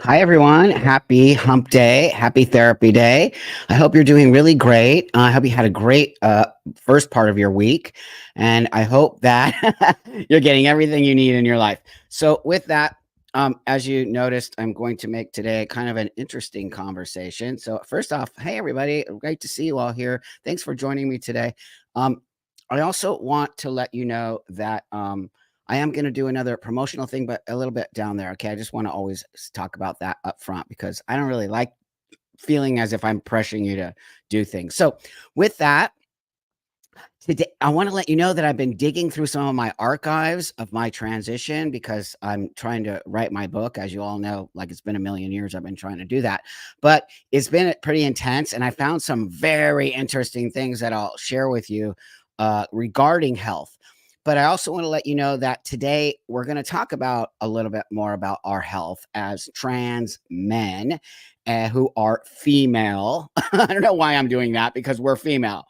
Hi, everyone. Happy hump day. Happy therapy day. I hope you're doing really great. I hope you had a great first part of your week. And I hope that you're getting everything you need in your life. So, with that, as you noticed, I'm going to make today kind of an interesting conversation. So, first off, hey, everybody. Great to see you all here. Thanks for joining me today. Um, I also want to let you know that. I am going to do another promotional thing, but a little bit down there. Okay. I just want to always talk about that up front because I don't really like feeling as if I'm pressuring you to do things. So, with that, today I want to let you know that I've been digging through some of my archives of my transition because I'm trying to write my book. As you all know, like it's been a million years I've been trying to do that, but it's been pretty intense. And I found some very interesting things that I'll share with you regarding health. But I also want to let you know that today we're going to talk about a little bit more about our health as trans men who are female. I don't know why I'm doing that because we're female.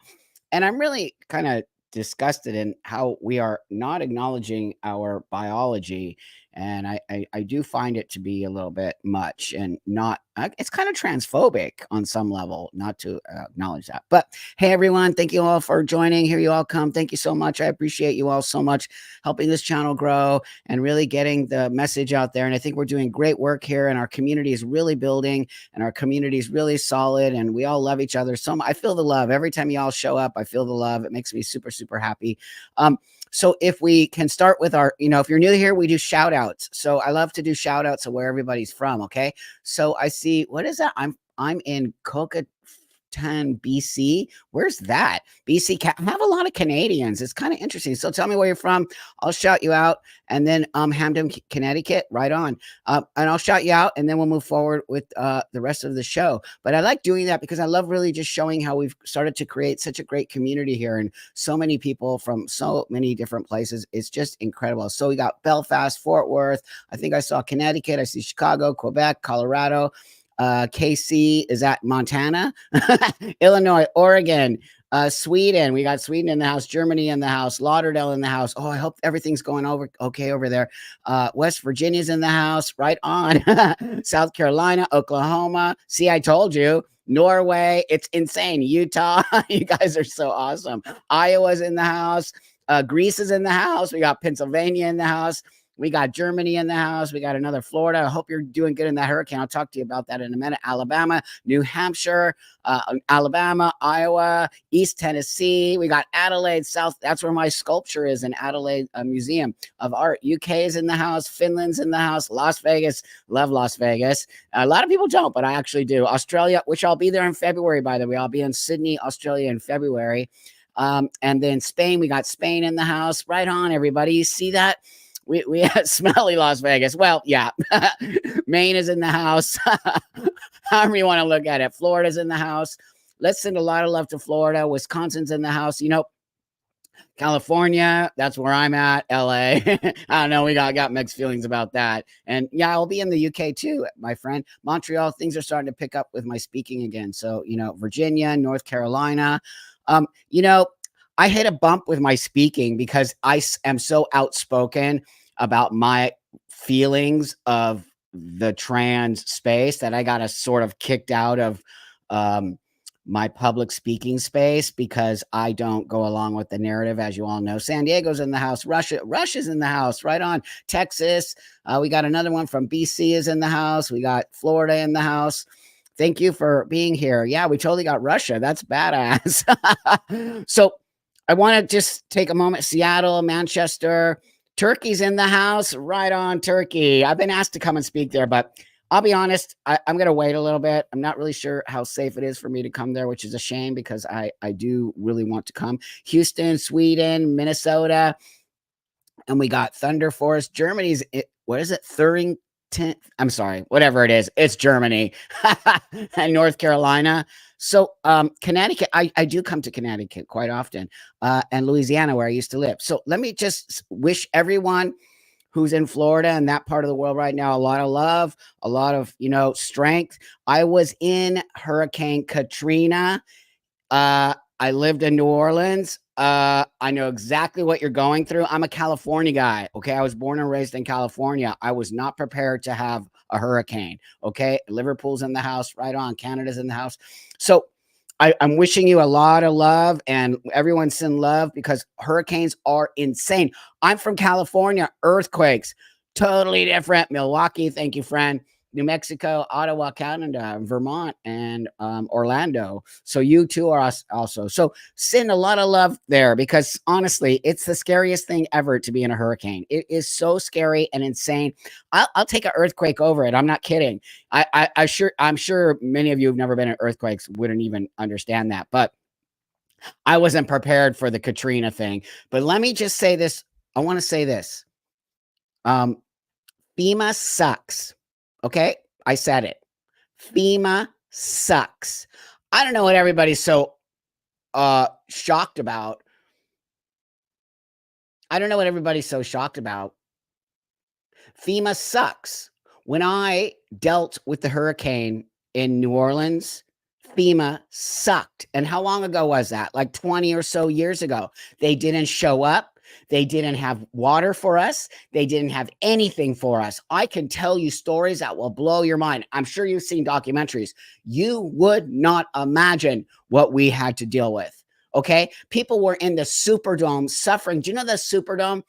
And I'm really kind of disgusted in how we are not acknowledging our biology. And I do find it to be a little bit much and not, it's kind of transphobic on some level not to acknowledge that. But hey, everyone, thank you all for joining. Here you all come. Thank you so much. I appreciate you all so much helping this channel grow and really getting the message out there. And I think we're doing great work here, and our community is really building, and our community is really solid, and we all love each other so much. I feel the love every time y'all show up. I feel the love. It makes me super, super happy. So if we can start with our, if you're new here, we do shout outs. So I love to do shout outs of where everybody's from. Okay. So I see, what is that? I'm in BC. Where's that? BC. I have a lot of Canadians. It's kind of interesting. So tell me where you're from. I'll shout you out. And then Hamden, Connecticut, right on. And I'll shout you out, and then we'll move forward with the rest of the show. But I like doing that because I love really just showing how we've started to create such a great community here, and so many people from so many different places. It's just incredible. So we got Belfast, Fort Worth. I think I saw Connecticut. I see Chicago, Quebec, Colorado. KC is at Montana, Illinois, Oregon, Sweden. We got Sweden in the house, Germany in the house, Lauderdale in the house. Oh, I hope everything's going okay over there. West Virginia's in the house, right on. South Carolina, Oklahoma. See, I told you. Norway, it's insane. Utah, you guys are so awesome. Iowa's in the house. Greece is in the house. We got Pennsylvania in the house. We got Germany in the house. We got another Florida. I hope you're doing good in that hurricane. I'll talk to you about that in a minute. Alabama, New Hampshire, Alabama, Iowa, East Tennessee. We got Adelaide, South. That's where my sculpture is in Adelaide Museum of Art. UK is in the house. Finland's in the house. Las Vegas. Love Las Vegas. A lot of people don't, but I actually do. Australia, which I'll be there in February, by the way. I'll be in Sydney, Australia in February. And then Spain, we got Spain in the house. Right on, everybody. You see that? We had smelly Las Vegas. Well, yeah. Maine is in the house. However you want to look at it. Florida's in the house. Let's send a lot of love to Florida. Wisconsin's in the house. California, that's where I'm at. LA. I don't know. We got mixed feelings about that. And yeah, I'll be in the UK too, my friend. Montreal, things are starting to pick up with my speaking again. So, Virginia, North Carolina. I hit a bump with my speaking because I am so outspoken about my feelings of the trans space that I got sort of kicked out of my public speaking space because I don't go along with the narrative, as you all know. San Diego's in the house. Russia's in the house. Right on. Texas. We got another one from BC is in the house. We got Florida in the house. Thank you for being here. Yeah, we totally got Russia. That's badass. So I want to just take a moment. Seattle, Manchester, Turkey's in the house. Right on, Turkey. I've been asked to come and speak there, but I'll be honest, I'm going to wait a little bit. I'm not really sure how safe it is for me to come there, which is a shame because I do really want to come. Houston, Sweden, Minnesota, and we got Thunder Forest. Germany's, what is it? I'm sorry, whatever it is. It's Germany and North Carolina. So Connecticut, I do come to Connecticut quite often, and Louisiana, where I used to live. So let me just wish everyone who's in Florida and that part of the world right now a lot of love, a lot of, strength. I was in Hurricane Katrina. I lived in New Orleans. I know exactly what you're going through. I'm a California guy. Okay. I was born and raised in California. I was not prepared to have a hurricane. Okay. Liverpool's in the house, right on. Canada's in the house. So I'm wishing you a lot of love, and everyone send love, because hurricanes are insane. I'm from California, earthquakes, totally different. Milwaukee, thank you, friend. New Mexico, Ottawa, Canada, Vermont, and Orlando. So you too are also. So send a lot of love there, because honestly, it's the scariest thing ever to be in a hurricane. It is so scary and insane. I'll take an earthquake over it. I'm not kidding. I'm sure many of you who've never been in earthquakes wouldn't even understand that, but I wasn't prepared for the Katrina thing. But let me just say this. I want to say this. Um, FEMA sucks. Okay. I said it. FEMA sucks. I don't know what everybody's so shocked about. I don't know what everybody's so shocked about. FEMA sucks. When I dealt with the hurricane in New Orleans, FEMA sucked. And how long ago was that? Like 20 or so years ago. They didn't show up. They didn't have water for us. They didn't have anything for us. I can tell you stories that will blow your mind. I'm sure you've seen documentaries. You would not imagine what we had to deal with. Okay. People were in the Superdome suffering. Do you know the Superdome?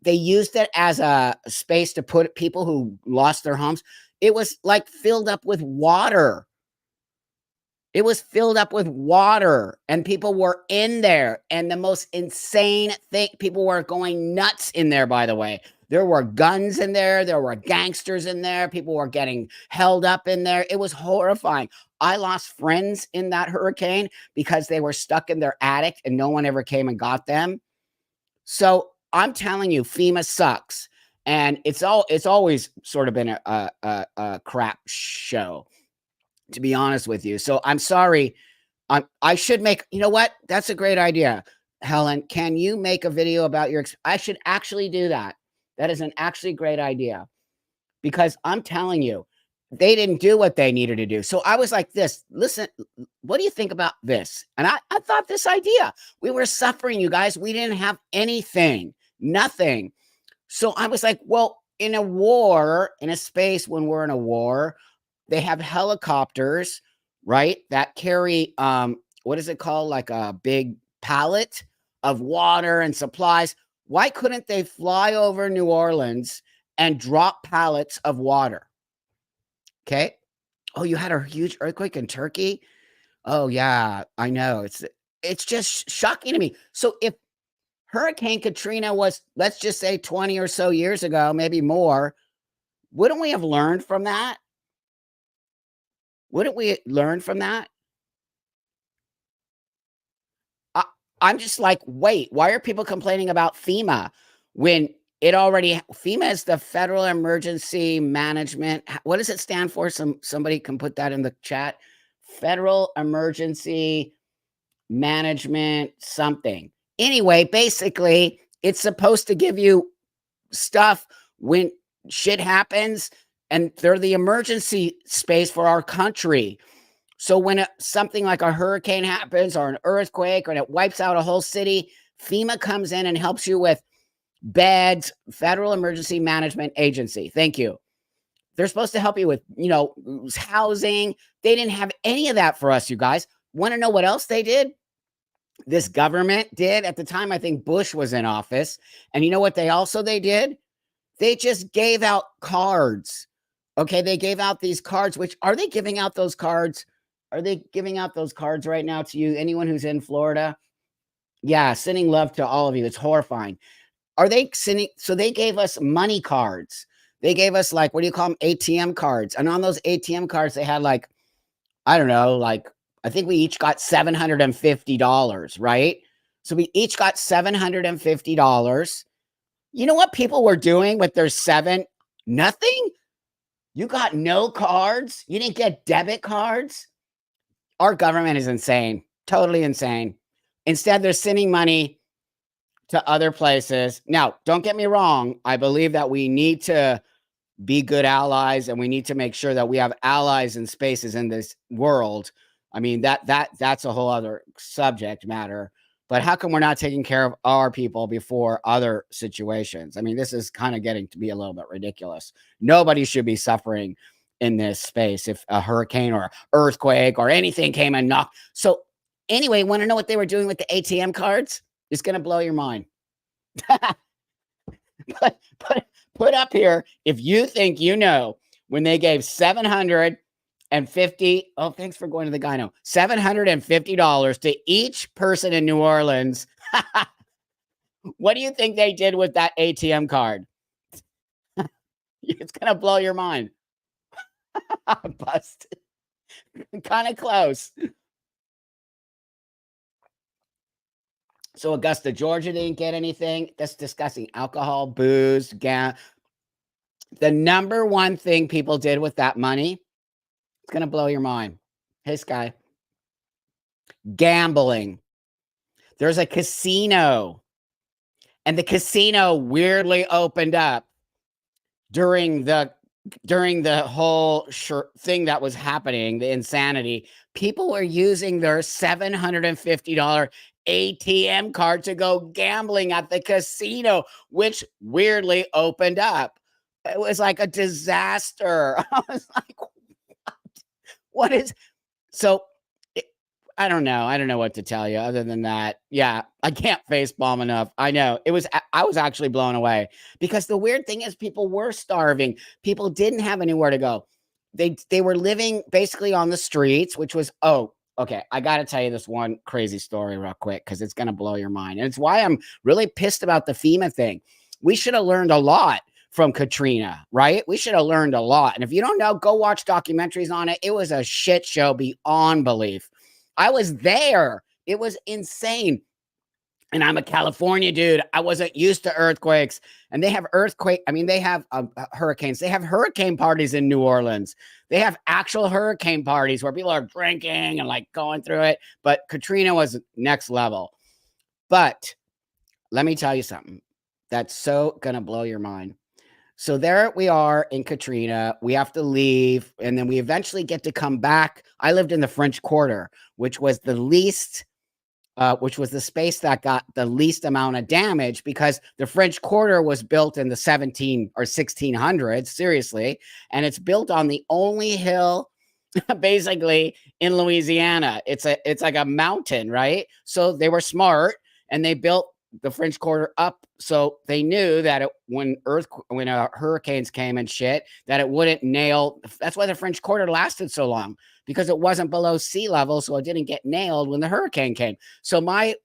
They used it as a space to put people who lost their homes. It was like filled up with water. It was filled up with water, and people were in there. And the most insane thing, people were going nuts in there, by the way. There were guns in there. There were gangsters in there. People were getting held up in there. It was horrifying. I lost friends in that hurricane because they were stuck in their attic and no one ever came and got them. So I'm telling you, FEMA sucks. And it's always sort of been a crap show, to be honest with you. So I'm sorry. I should make, you know what? That's a great idea. Helen, can you make a video about your, I should actually do that. That is an actually great idea, because I'm telling you, they didn't do what they needed to do. So I was like this, listen, what do you think about this? And I thought this idea, we were suffering, you guys. We didn't have anything, nothing. So I was like, well, in a war, in a space when we're in a war, they have helicopters, right? That carry, what is it called? Like a big pallet of water and supplies. Why couldn't they fly over New Orleans and drop pallets of water? Okay. Oh, you had a huge earthquake in Turkey? Oh yeah, I know. It's just shocking to me. So if Hurricane Katrina was, let's just say 20 or so years ago, maybe more, wouldn't we have learned from that? Wouldn't we learn from that? I, I'm just like, wait, why are people complaining about FEMA when it already, FEMA is the Federal Emergency Management. What does it stand for? Somebody can put that in the chat. Federal Emergency Management something. Anyway, basically, it's supposed to give you stuff when shit happens, and they're the emergency space for our country. So when something like a hurricane happens or an earthquake or it wipes out a whole city, FEMA comes in and helps you with beds, Federal Emergency Management Agency. Thank you. They're supposed to help you with, housing. They didn't have any of that for us, you guys. Want to know what else they did? This government did at the time. I think Bush was in office. And you know what they did? They just gave out cards. Okay, they gave out these cards, which, are they giving out those cards? Are they giving out those cards right now to you? Anyone who's in Florida? Yeah, sending love to all of you. It's horrifying. Are they sending? So they gave us money cards. They gave us, like, what do you call them? ATM cards. And on those ATM cards, they had, like, I don't know, like, I think we each got $750, right? So we each got $750. You know what people were doing with their nothing? You got no cards? You didn't get debit cards? Our government is insane. Totally insane. Instead, they're sending money to other places. Now, don't get me wrong. I believe that we need to be good allies, and we need to make sure that we have allies and spaces in this world. I mean, that's a whole other subject matter. But how come we're not taking care of our people before other situations? I mean, this is kind of getting to be a little bit ridiculous. Nobody should be suffering in this space if a hurricane or earthquake or anything came and knocked. So anyway, want to know what they were doing with the ATM cards? It's going to blow your mind. put, put, put up here if you think you know when they gave 750. Oh, thanks for going to the gyno. $750 to each person in New Orleans. What do you think they did with that ATM card? It's gonna blow your mind. Busted. Kind of close. So Augusta, Georgia didn't get anything. That's disgusting. Alcohol, booze, the number one thing people did with that money, it's gonna blow your mind. Hey, Sky. Gambling. There's a casino, and the casino weirdly opened up during the whole thing that was happening, the insanity. People were using their $750 ATM card to go gambling at the casino, which weirdly opened up. It was like a disaster. I was like, what is so? I don't know. I don't know what to tell you other than that. Yeah, I can't face bomb enough. I know. I was actually blown away because the weird thing is people were starving. People didn't have anywhere to go. They were living basically on the streets, which was, oh, okay. I got to tell you this one crazy story real quick because it's going to blow your mind. And it's why I'm really pissed about the FEMA thing. We should have learned a lot from Katrina, right? We should have learned a lot. And if you don't know, go watch documentaries on it. It was a shit show beyond belief. I was there. It was insane. And I'm a California dude. I wasn't used to earthquakes. And they have they have hurricanes. They have hurricane parties in New Orleans. They have actual hurricane parties where people are drinking and like going through it. But Katrina was next level. But let me tell you something that's so going to blow your mind. So there we are in Katrina. We have to leave, and then we eventually get to come back. I lived in the French Quarter, which was the space that got the least amount of damage because the French Quarter was built in the 17 or 1600s, seriously, and it's built on the only hill basically in Louisiana. It's like a mountain, right? So they were smart and they built the French Quarter up so they knew that when hurricanes came and shit, that it wouldn't nail. That's why the French Quarter lasted so long, because it wasn't below sea level, so it didn't get nailed when the hurricane came. So my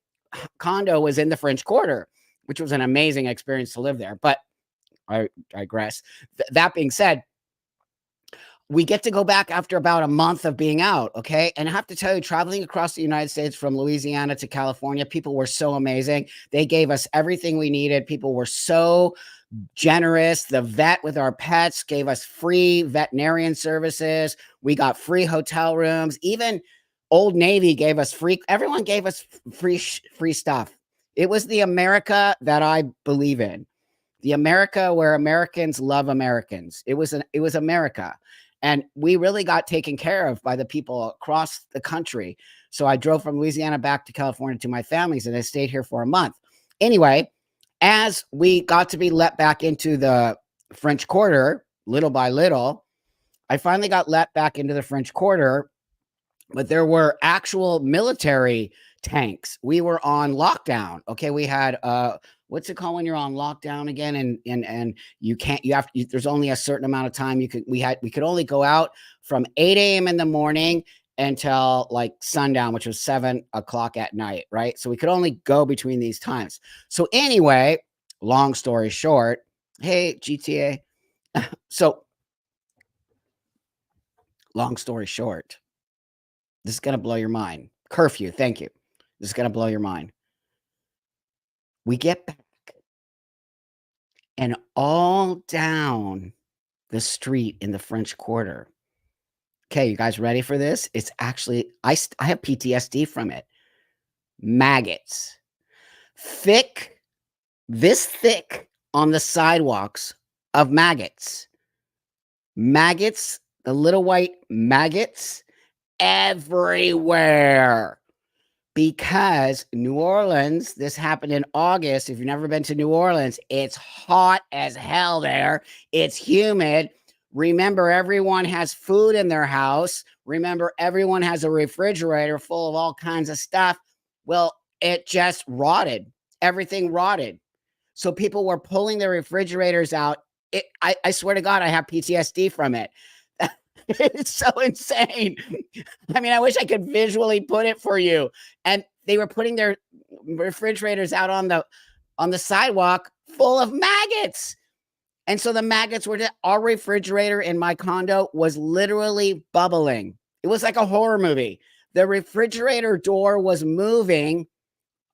condo was in the French Quarter, which was an amazing experience to live there. But I digress. That being said, we get to go back after about a month of being out. Okay. And I have to tell you, traveling across the United States from Louisiana to California, people were so amazing. They gave us everything we needed. People were so generous. The vet with our pets gave us free veterinarian services. We got free hotel rooms. Even Old Navy gave us free. Everyone gave us free stuff. It was the America that I believe in. The America where Americans love Americans. It was America. And we really got taken care of by the people across the country. So I drove from Louisiana back to California to my family's, and I stayed here for a month. Anyway, as we got to be let back into the French Quarter, little by little, I finally got let back into the French Quarter, but there were actual military tanks. We were on lockdown. Okay, we had what's it called when you're on lockdown again? And there's only a certain amount of time we could only go out from 8 a.m. in the morning until like sundown, which was 7 o'clock at night, right? So we could only go between these times. So anyway, long story short, hey, GTA. So long story short, this is going to blow your mind. Curfew, thank you. This is going to blow your mind. We get back, and all down the street in the French Quarter. Okay, you guys ready for this? It's actually, I have PTSD from it. Maggots. This thick on the sidewalks of maggots. Maggots, the little white maggots, everywhere. because New Orleans, this happened in August. If you've never been to New Orleans, it's hot as hell there. It's humid. Remember, everyone has food in their house. Remember, everyone has a refrigerator full of all kinds of stuff. Well, it just rotted. Everything rotted. So people were pulling their refrigerators out. I swear to God, I have PTSD from it. It's so insane. I mean, I wish I could visually put it for you. And they were putting their refrigerators out on the sidewalk full of maggots. And so the maggots were our refrigerator in my condo was literally bubbling. It was like a horror movie. The refrigerator door was moving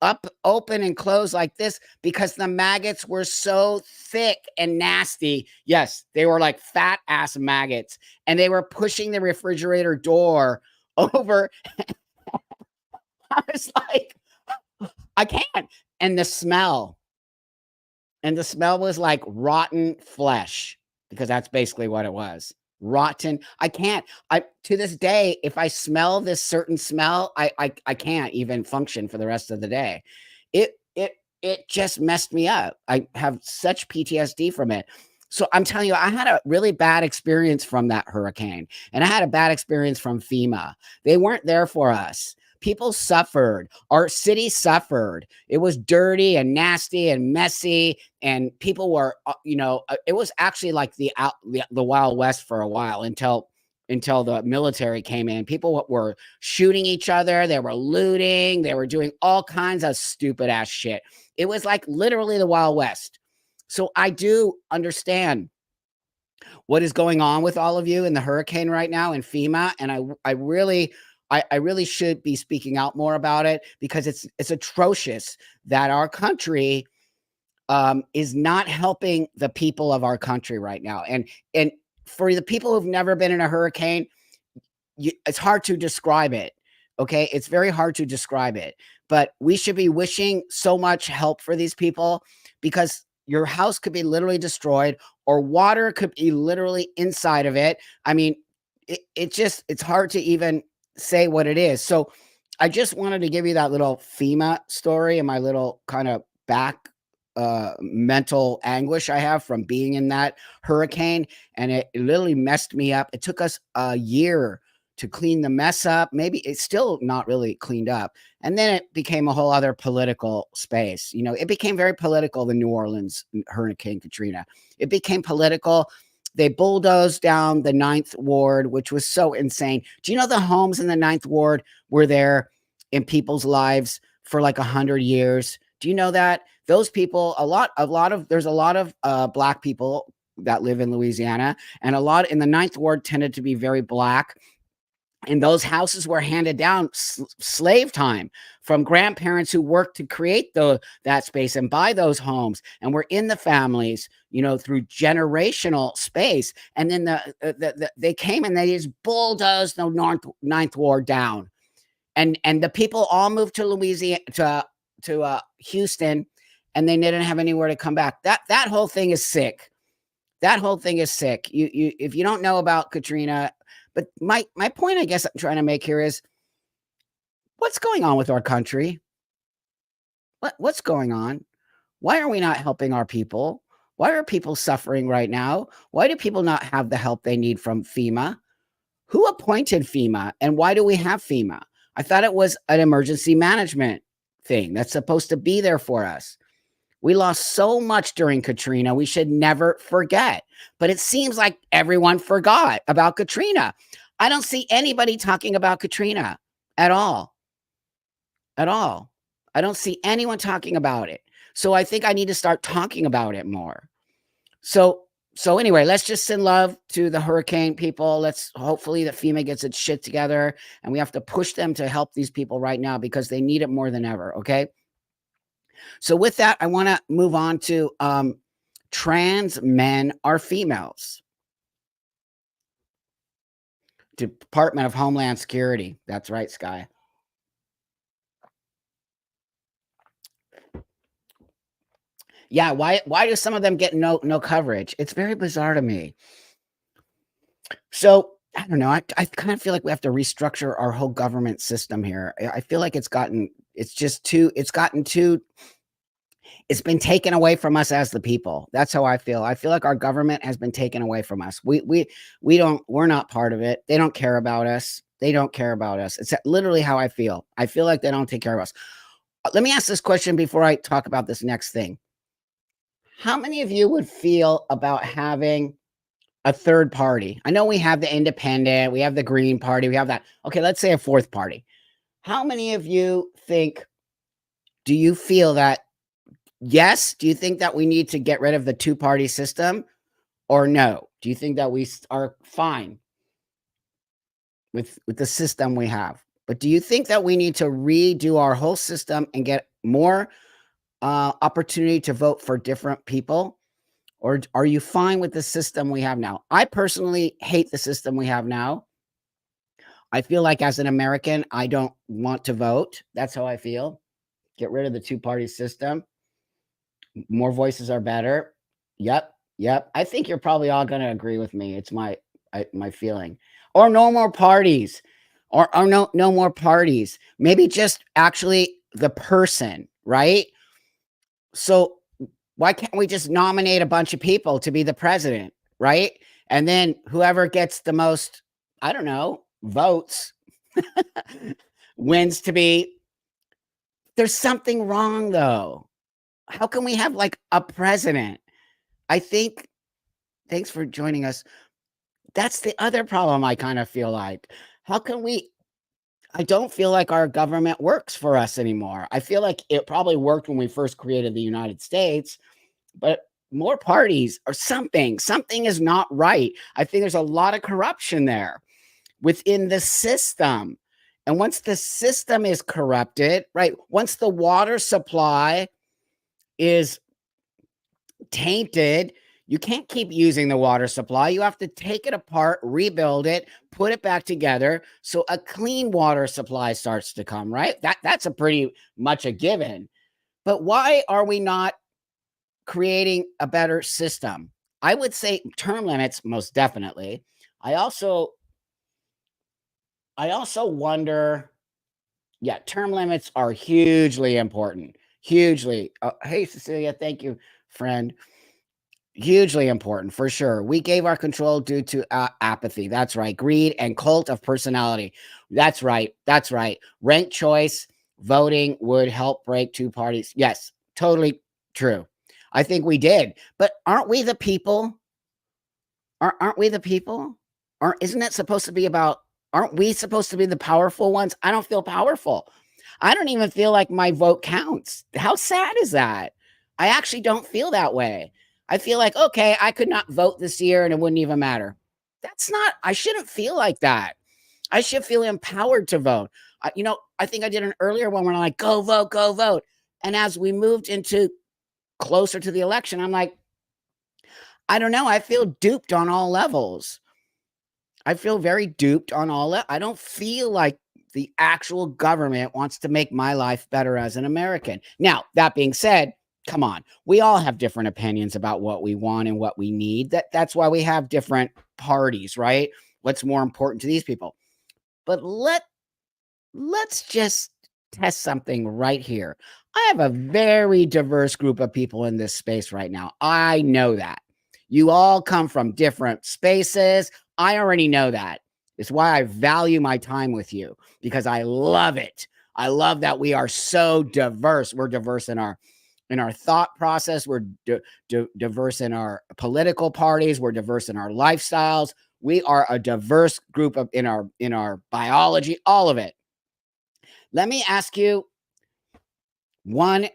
up, open and close like this because the maggots were so thick and nasty. Yes, they were like fat ass maggots, and they were pushing the refrigerator door over. I was like, I can't. And the smell was like rotten flesh, because that's basically what it was. Rotten. I can't. I To this day, if I smell this certain smell, I can't even function for the rest of the day. It just messed me up. I have such PTSD from it. So I'm telling you, I had a really bad experience from that hurricane, and I had a bad experience from FEMA. They weren't there for us. People suffered. Our city suffered. It was dirty and nasty and messy, and people were, it was actually like the Wild West for a while until the military came in. People were shooting each other. They were looting. They were doing all kinds of stupid ass shit. It was like literally the Wild West. So I do understand what is going on with all of you in the hurricane right now in FEMA, and I really should be speaking out more about it, because it's atrocious that our country is not helping the people of our country right now. And for the people who've never been in a hurricane, it's hard to describe it. Okay, it's very hard to describe it, but we should be wishing so much help for these people, because your house could be literally destroyed, or water could be literally inside of it. I mean, it's hard to even say what it is. So I just wanted to give you that little FEMA story and my little kind of back mental anguish I have from being in that hurricane. And it literally messed me up. It took us a year to clean the mess up. Maybe it's still not really cleaned up. And then it became a whole other political space. It became very political, the New Orleans Hurricane Katrina. It became political. They bulldozed down the Ninth Ward, which was so insane. Do you know the homes in the Ninth Ward were there in people's lives for like 100 years? Do you know that? Those people, there's a lot of black people that live in Louisiana, and a lot in the Ninth Ward tended to be very black. And those houses were handed down slave time from grandparents who worked to create that space and buy those homes, and were in the families, through generational space. And then they came and they just bulldozed the Ninth Ward down, and the people all moved to Louisiana, to Houston, and they didn't have anywhere to come back. That whole thing is sick. That whole thing is sick. You if you don't know about Katrina. But my point, I guess I'm trying to make here is, what's going on with our country? What's going on? Why are we not helping our people? Why are people suffering right now? Why do people not have the help they need from FEMA? Who appointed FEMA, and why do we have FEMA? I thought it was an emergency management thing that's supposed to be there for us. We lost so much during Katrina. We should never forget. But it seems like everyone forgot about Katrina. I don't see anybody talking about Katrina at all. At all. I don't see anyone talking about it. So I think I need to start talking about it more. So anyway, let's just send love to the hurricane people. Let's hopefully that FEMA gets its shit together, and we have to push them to help these people right now, because they need it more than ever. Okay. So with that, I want to move on to trans men are females. Department of Homeland Security. That's right, Sky. Yeah, why do some of them get no coverage? It's very bizarre to me. So I don't know. I kind of feel like we have to restructure our whole government system here. I feel like it's just too, it's gotten too, it's been taken away from us as the people. That's how I feel. I feel like our government has been taken away from us. We're not part of it. They don't care about us. They don't care about us. It's literally how I feel. I feel like they don't take care of us. Let me ask this question before I talk about this next thing. How many of you would feel about having a third party? I know we have the independent, we have the Green Party, we have that. Okay, let's say a fourth party. How many of you think, do you feel that, yes, do you think that we need to get rid of the two-party system, or no? Do you think that we are fine with the system we have? But do you think that we need to redo our whole system and get more opportunity to vote for different people? Or are you fine with the system we have now? I personally hate the system we have now. I feel like as an American, I don't want to vote. That's how I feel. Get rid of the two-party system. More voices are better. Yep, yep. I think you're probably all gonna agree with me. It's my feeling. Or no more parties. Or no more parties. Maybe just actually the person, right? So why can't we just nominate a bunch of people to be the president, right? And then whoever gets the most, I don't know, votes wins to be. There's something wrong though. How can we have like a president? I think, thanks for joining us. That's the other problem I kind of feel like. How can we, I don't feel like our government works for us anymore. I feel like it probably worked when we first created the United States, but more parties or something. Something is not right. I think there's a lot of corruption there within the system. And once the system is corrupted, right? Once the water supply is tainted, you can't keep using the water supply. You have to take it apart, rebuild it, put it back together so a clean water supply starts to come, right? That's a pretty much a given. But why are we not creating a better system? I would say term limits, most definitely. I also I also wonder, yeah, term limits are hugely important. Hugely. Hey, Cecilia, thank you, friend. Hugely important for sure. We gave our control due to apathy. That's right. Greed and cult of personality. That's right. That's right. Ranked choice voting would help break two parties. Yes, totally true. I think we did. But aren't we the people? Aren't we the people? Aren't isn't it supposed to be about, aren't we supposed to be the powerful ones? I don't feel powerful. I don't even feel like my vote counts. How sad is that? I actually don't feel that way. I feel like, okay, I could not vote this year and it wouldn't even matter. That's not, I shouldn't feel like that. I should feel empowered to vote. I think I did an earlier one where I'm like, go vote, go vote. And as we moved into closer to the election, I'm like, I don't know. I feel duped on all levels. I feel very duped on all that. I don't feel like the actual government wants to make my life better as an American. Now, that being said, come on. We all have different opinions about what we want and what we need. That's why we have different parties, right? What's more important to these people? But let's just test something right here. I have a very diverse group of people in this space right now. I know that. You all come from different spaces. I already know that. It's why I value my time with you because I love it. I love that we are so diverse. We're diverse in our thought process. We're diverse in our political parties. We're diverse in our lifestyles. We are a diverse group of in our biology, all of it. Let me ask you one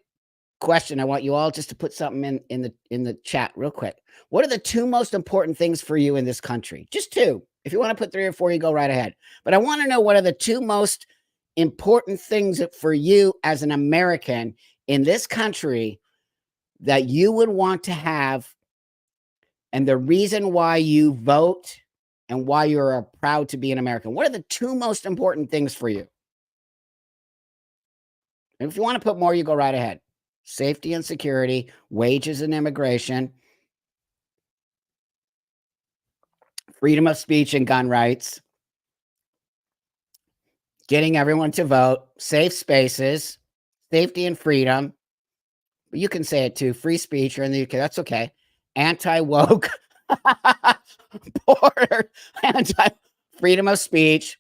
question. I want you all just to put something in the chat real quick. What are the two most important things for you in this country? Just two. If you want to put three or four, you go right ahead. But I want to know, what are the two most important things for you as an American in this country that you would want to have, and the reason why you vote and why you're proud to be an American? What are the two most important things for you? And if you want to put more, you go right ahead. Safety and security, wages and immigration, freedom of speech and gun rights, getting everyone to vote, safe spaces, safety and freedom. But you can say it too, free speech. You're in the UK, that's okay. Anti-woke, border, freedom of speech,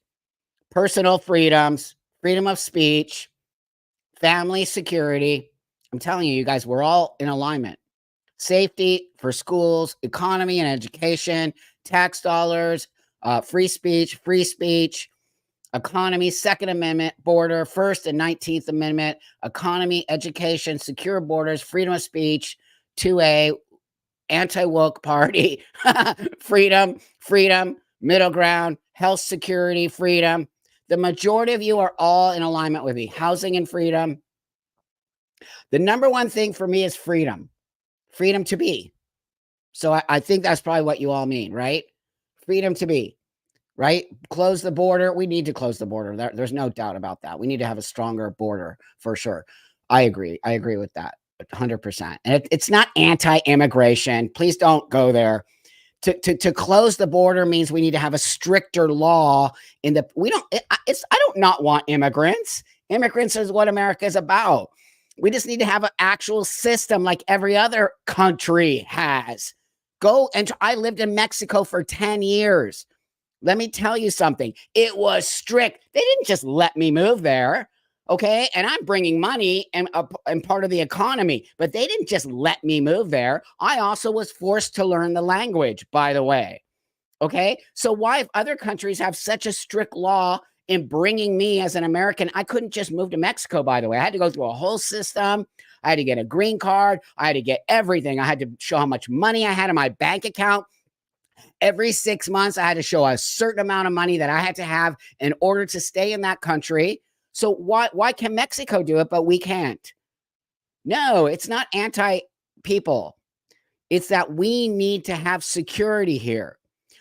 personal freedoms, freedom of speech, family security. I'm telling you, you guys, we're all in alignment. Safety for schools, economy and education, tax dollars, free speech, economy, Second Amendment, border, First and 19th Amendment, economy, education, secure borders, freedom of speech, 2A, anti-woke party, freedom, middle ground, health security, freedom. The majority of you are all in alignment with me. Housing and freedom. The number one thing for me is freedom to be. So I think that's probably what you all mean, right? Freedom to be, right? Close the border. We need to close the border. There's no doubt about that. We need to have a stronger border for sure. I agree with that 100%. And it's not anti-immigration. Please don't go there. To close the border means we need to have a stricter law in the, I don't not want immigrants. Immigrants is what America is about. We just need to have an actual system like every other country has. I lived in Mexico for 10 years. Let me tell you something. It was strict. They didn't just let me move there. Okay. And I'm bringing money and part of the economy, but they didn't just let me move there. I also was forced to learn the language, by the way. Okay. So why, if other countries have such a strict law in bringing me as an American, I couldn't just move to Mexico, by the way. I had to go through a whole system. I had to get a green card. I had to get everything. I had to show how much money I had in my bank account. Every 6 months, I had to show a certain amount of money that I had to have in order to stay in that country. So why can Mexico do it, but we can't? No, it's not anti-people. It's that we need to have security here.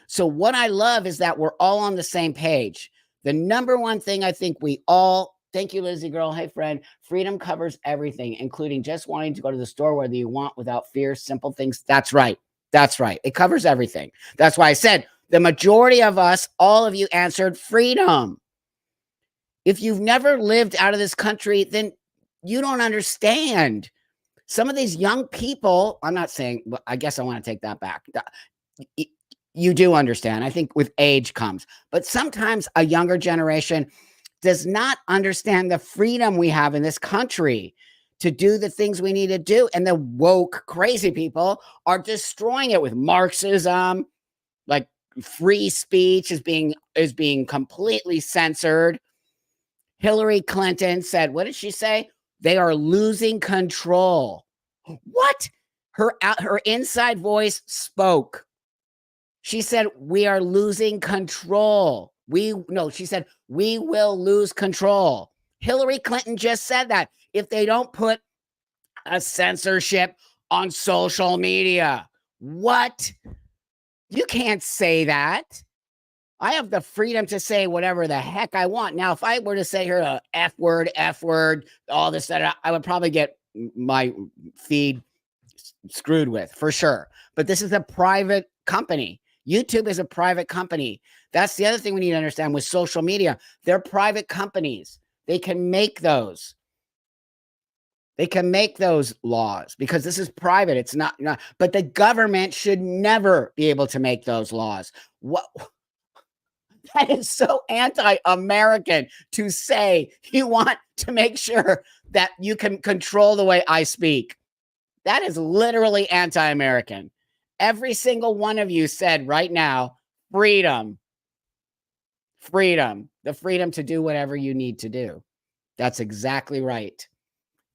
So what I love is that we're all on the same page. The number one thing I think we all, thank you, Lizzie girl. Hey, friend, freedom covers everything, including just wanting to go to the store whether you want without fear, simple things. That's right. That's right. It covers everything. That's why I said the majority of us, all of you answered freedom. If you've never lived out of this country, then you don't understand. Some of these young people, I'm not saying, I guess I want to take that back. You do understand. I think with age comes, but sometimes a younger generation does not understand the freedom we have in this country to do the things we need to do. And the woke, crazy people are destroying it with Marxism, like free speech is being completely censored. Hillary Clinton said, what did she say? They are losing control. What? Her inside voice spoke. She said, we are losing control. She said, we will lose control. Hillary Clinton just said that if they don't put a censorship on social media. What? You can't say that. I have the freedom to say whatever the heck I want. Now, if I were to say here F word, all this, that, I would probably get my feed screwed with for sure. But this is a private company. YouTube is a private company. That's the other thing we need to understand with social media. They're private companies. They can make those. They can make those laws because this is private. It's not, but the government should never be able to make those laws. What? That is so anti-American to say you want to make sure that you can control the way I speak. That is literally anti-American. Every single one of you said right now, freedom, the freedom to do whatever you need to do. That's exactly right.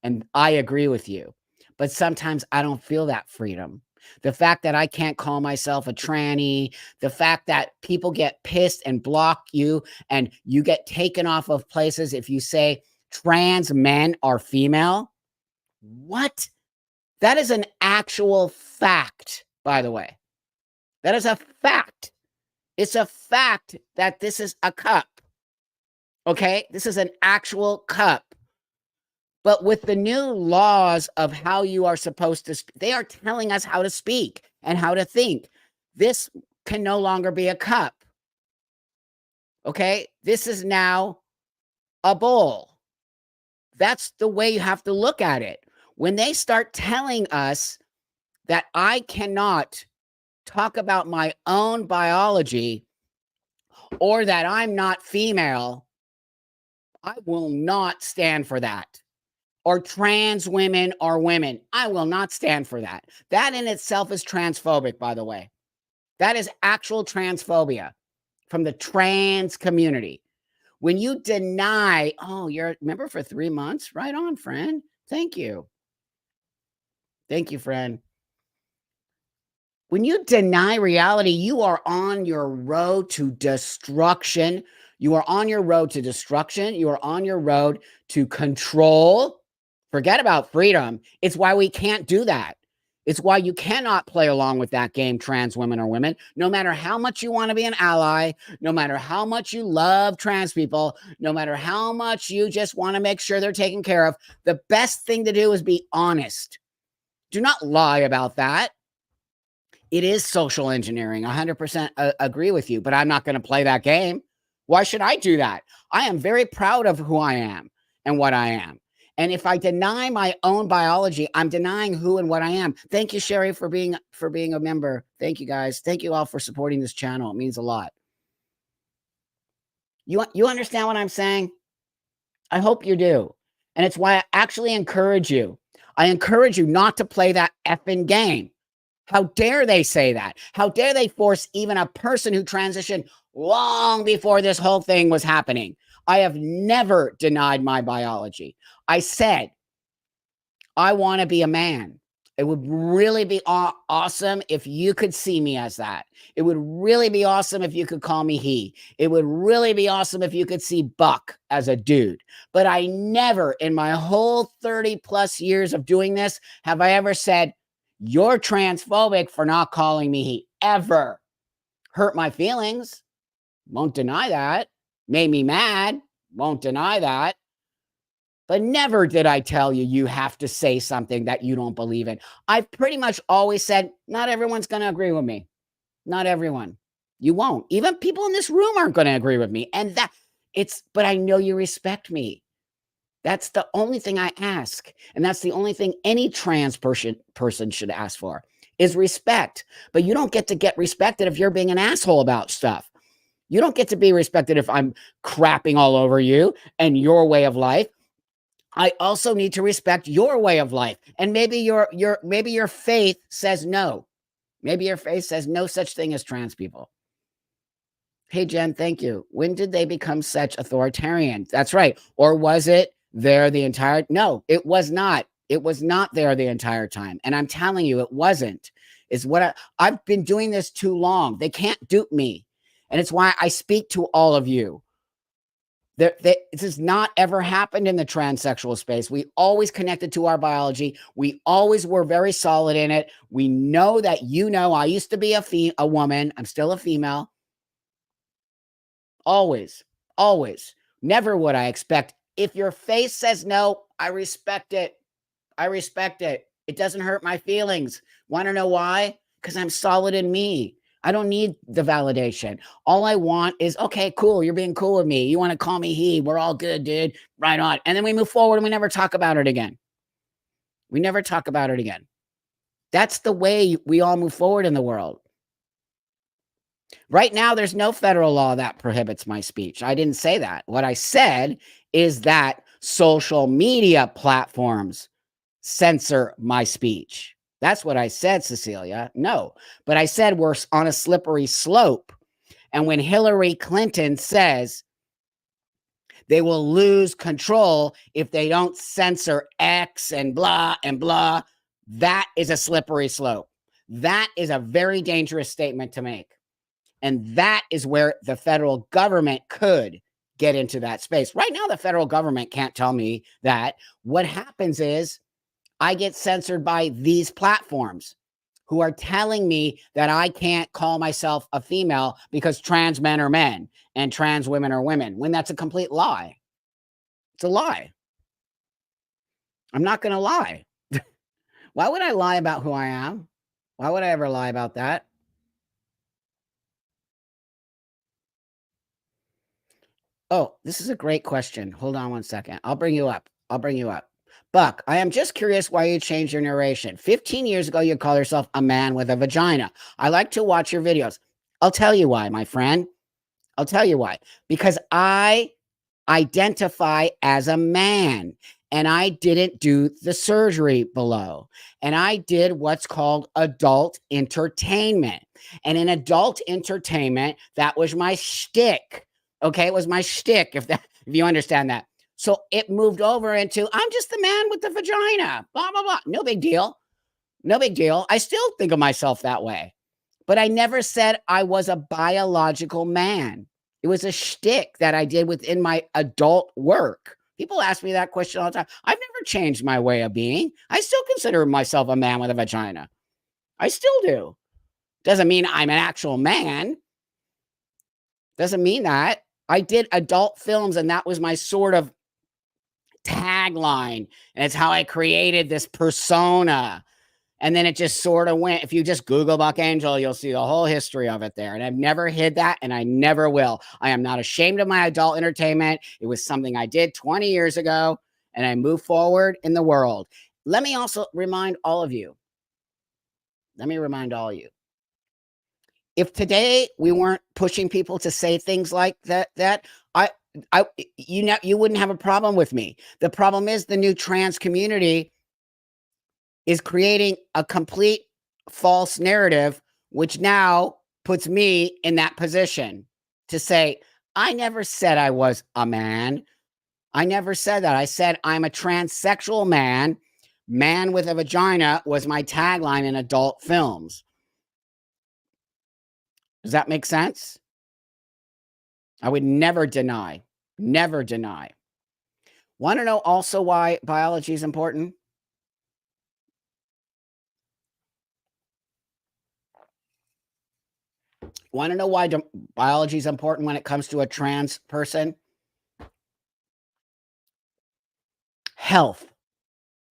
And I agree with you. But sometimes I don't feel that freedom. The fact that I can't call myself a tranny, the fact that people get pissed and block you and you get taken off of places if you say trans men are female. What? That is an actual fact, by the way. That is a fact. It's a fact that this is a cup. Okay? This is an actual cup. But with the new laws of how you are supposed to, they are telling us how to speak and how to think. This can no longer be a cup. Okay? This is now a bowl. That's the way you have to look at it. When they start telling us that I cannot talk about my own biology or that I'm not female, I will not stand for that. Or trans women are women. I will not stand for that. That in itself is transphobic, by the way. That is actual transphobia from the trans community. When you deny, oh, you're a member for 3 months? Right on, friend. Thank you. Thank you, friend. When you deny reality, you are on your road to destruction. You are on your road to destruction. You are on your road to control. Forget about freedom. It's why we can't do that. It's why you cannot play along with that game, trans women or women, no matter how much you want to be an ally, no matter how much you love trans people, no matter how much you just want to make sure they're taken care of. The best thing to do is be honest. Do not lie about that. It is social engineering. 100% agree with you, but I'm not going to play that game. Why should I do that? I am very proud of who I am and what I am. And if I deny my own biology, I'm denying who and what I am. Thank you, Sherry, for being a member. Thank you, guys. Thank you all for supporting this channel. It means a lot. You understand what I'm saying? I hope you do. And it's why I actually encourage you. I encourage you not to play that effing game. How dare they say that? How dare they force even a person who transitioned long before this whole thing was happening? I have never denied my biology. I said, I want to be a man. It would really be awesome if you could see me as that. It would really be awesome if you could call me he. It would really be awesome if you could see Buck as a dude. But I never, in my whole 30 plus years of doing this, have I ever said, you're transphobic for not calling me he. Ever. Hurt my feelings. Won't deny that. Made me mad. Won't deny that. But never did I tell you, you have to say something that you don't believe in. I've pretty much always said, not everyone's going to agree with me. Not everyone. You won't. Even people in this room aren't going to agree with me. And but I know you respect me. That's the only thing I ask. And that's the only thing any trans person should ask for is respect. But you don't get respected if you're being an asshole about stuff. You don't get to be respected if I'm crapping all over you and your way of life. I also need to respect your way of life. And maybe your faith says no. Maybe your faith says no such thing as trans people. Hey, Jen, thank you. When did they become such authoritarian? That's right. Or was it there the entire? No, it was not. It was not there the entire time. And I'm telling you, it wasn't. Is what I've been doing this too long. They can't dupe me. And it's why I speak to all of you. This has not ever happened in the transsexual space. We always connected to our biology. We always were very solid in it. We know that, I used to be a woman. I'm still a female. Always, always. Never would I expect. If your face says no, I respect it. I respect it. It doesn't hurt my feelings. Want to know why? Because I'm solid in me. I don't need the validation. All I want is, okay, cool. You're being cool with me. You want to call me he. We're all good, dude. Right on. And then we move forward and we never talk about it again. We never talk about it again. That's the way we all move forward in the world. Right now, there's no federal law that prohibits my speech. I didn't say that. What I said is that social media platforms censor my speech. That's what I said, Cecilia. No, but I said we're on a slippery slope. And when Hillary Clinton says they will lose control if they don't censor X and blah, that is a slippery slope. That is a very dangerous statement to make. And that is where the federal government could get into that space. Right now, the federal government can't tell me that. What happens is I get censored by these platforms who are telling me that I can't call myself a female because trans men are men and trans women are women, when that's a complete lie. It's a lie. I'm not going to lie. Why would I lie about who I am? Why would I ever lie about that? Oh, this is a great question. Hold on one second. I'll bring you up. I'll bring you up. Buck, I am just curious why you changed your narration. 15 years ago, you called yourself a man with a vagina. I like to watch your videos. I'll tell you why, my friend. I'll tell you why. Because I identify as a man and I didn't do the surgery below. And I did what's called adult entertainment. And in adult entertainment, that was my shtick. Okay, it was my shtick, if you understand that. So it moved over into I'm just the man with the vagina. Blah blah blah. No big deal. No big deal. I still think of myself that way. But I never said I was a biological man. It was a shtick that I did within my adult work. People ask me that question all the time. I've never changed my way of being. I still consider myself a man with a vagina. I still do. Doesn't mean I'm an actual man. Doesn't mean that. I did adult films, and that was my sort of tagline. And it's how I created this persona. And then it just sort of went. If you just Google Buck Angel, you'll see the whole history of it there. And I've never hid that, and I never will. I am not ashamed of my adult entertainment. It was something I did 20 years ago, and I move forward in the world. Let me also remind all of you. Let me remind all of you. If today we weren't pushing people to say things like that, I, you wouldn't have a problem with me. The problem is the new trans community is creating a complete false narrative, which now puts me in that position to say, I never said I was a man. I never said that. I said I'm a transsexual man. Man with a vagina was my tagline in adult films. Does that make sense? I would never deny. Never deny. Want to know also why biology is important? Want to know why biology is important when it comes to a trans person? Health.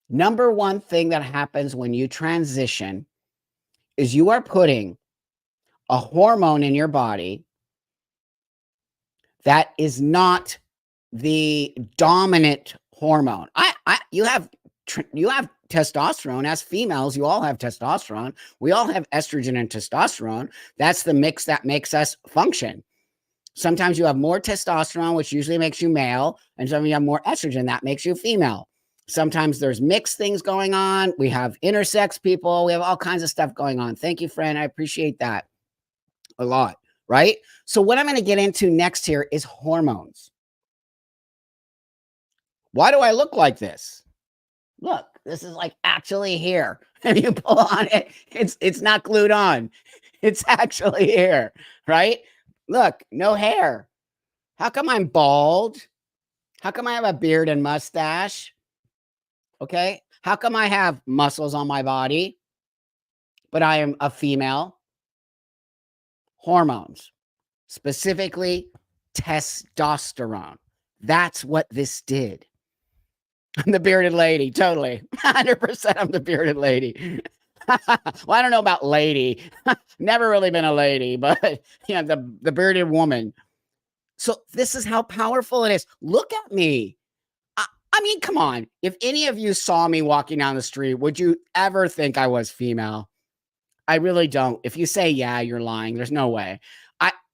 Number one thing that happens when you transition is you are putting a hormone in your body that is not the dominant hormone. You have testosterone. As females, you all have testosterone. We all have estrogen and testosterone. That's the mix that makes us function. Sometimes you have more testosterone, which usually makes you male, and sometimes you have more estrogen that makes you female. Sometimes there's mixed things going on. We have intersex people. We have all kinds of stuff going on. Thank you, friend. I appreciate that a lot, right? So what I'm going to get into next here is hormones. Why do I look like this? Look, this is like actually here. If you pull on it, it's not glued on. It's actually here, right? Look, no hair. How come I'm bald? How come I have a beard and mustache? Okay. How come I have muscles on my body, but I am a female? Hormones, specifically testosterone. That's what this did. I'm the bearded lady, totally. 100% I'm the bearded lady. Well, I don't know about lady. Never really been a lady, but yeah, the bearded woman. So this is how powerful it is. Look at me. I mean, come on. If any of you saw me walking down the street, would you ever think I was female? I really don't. If you say, yeah, you're lying. There's no way.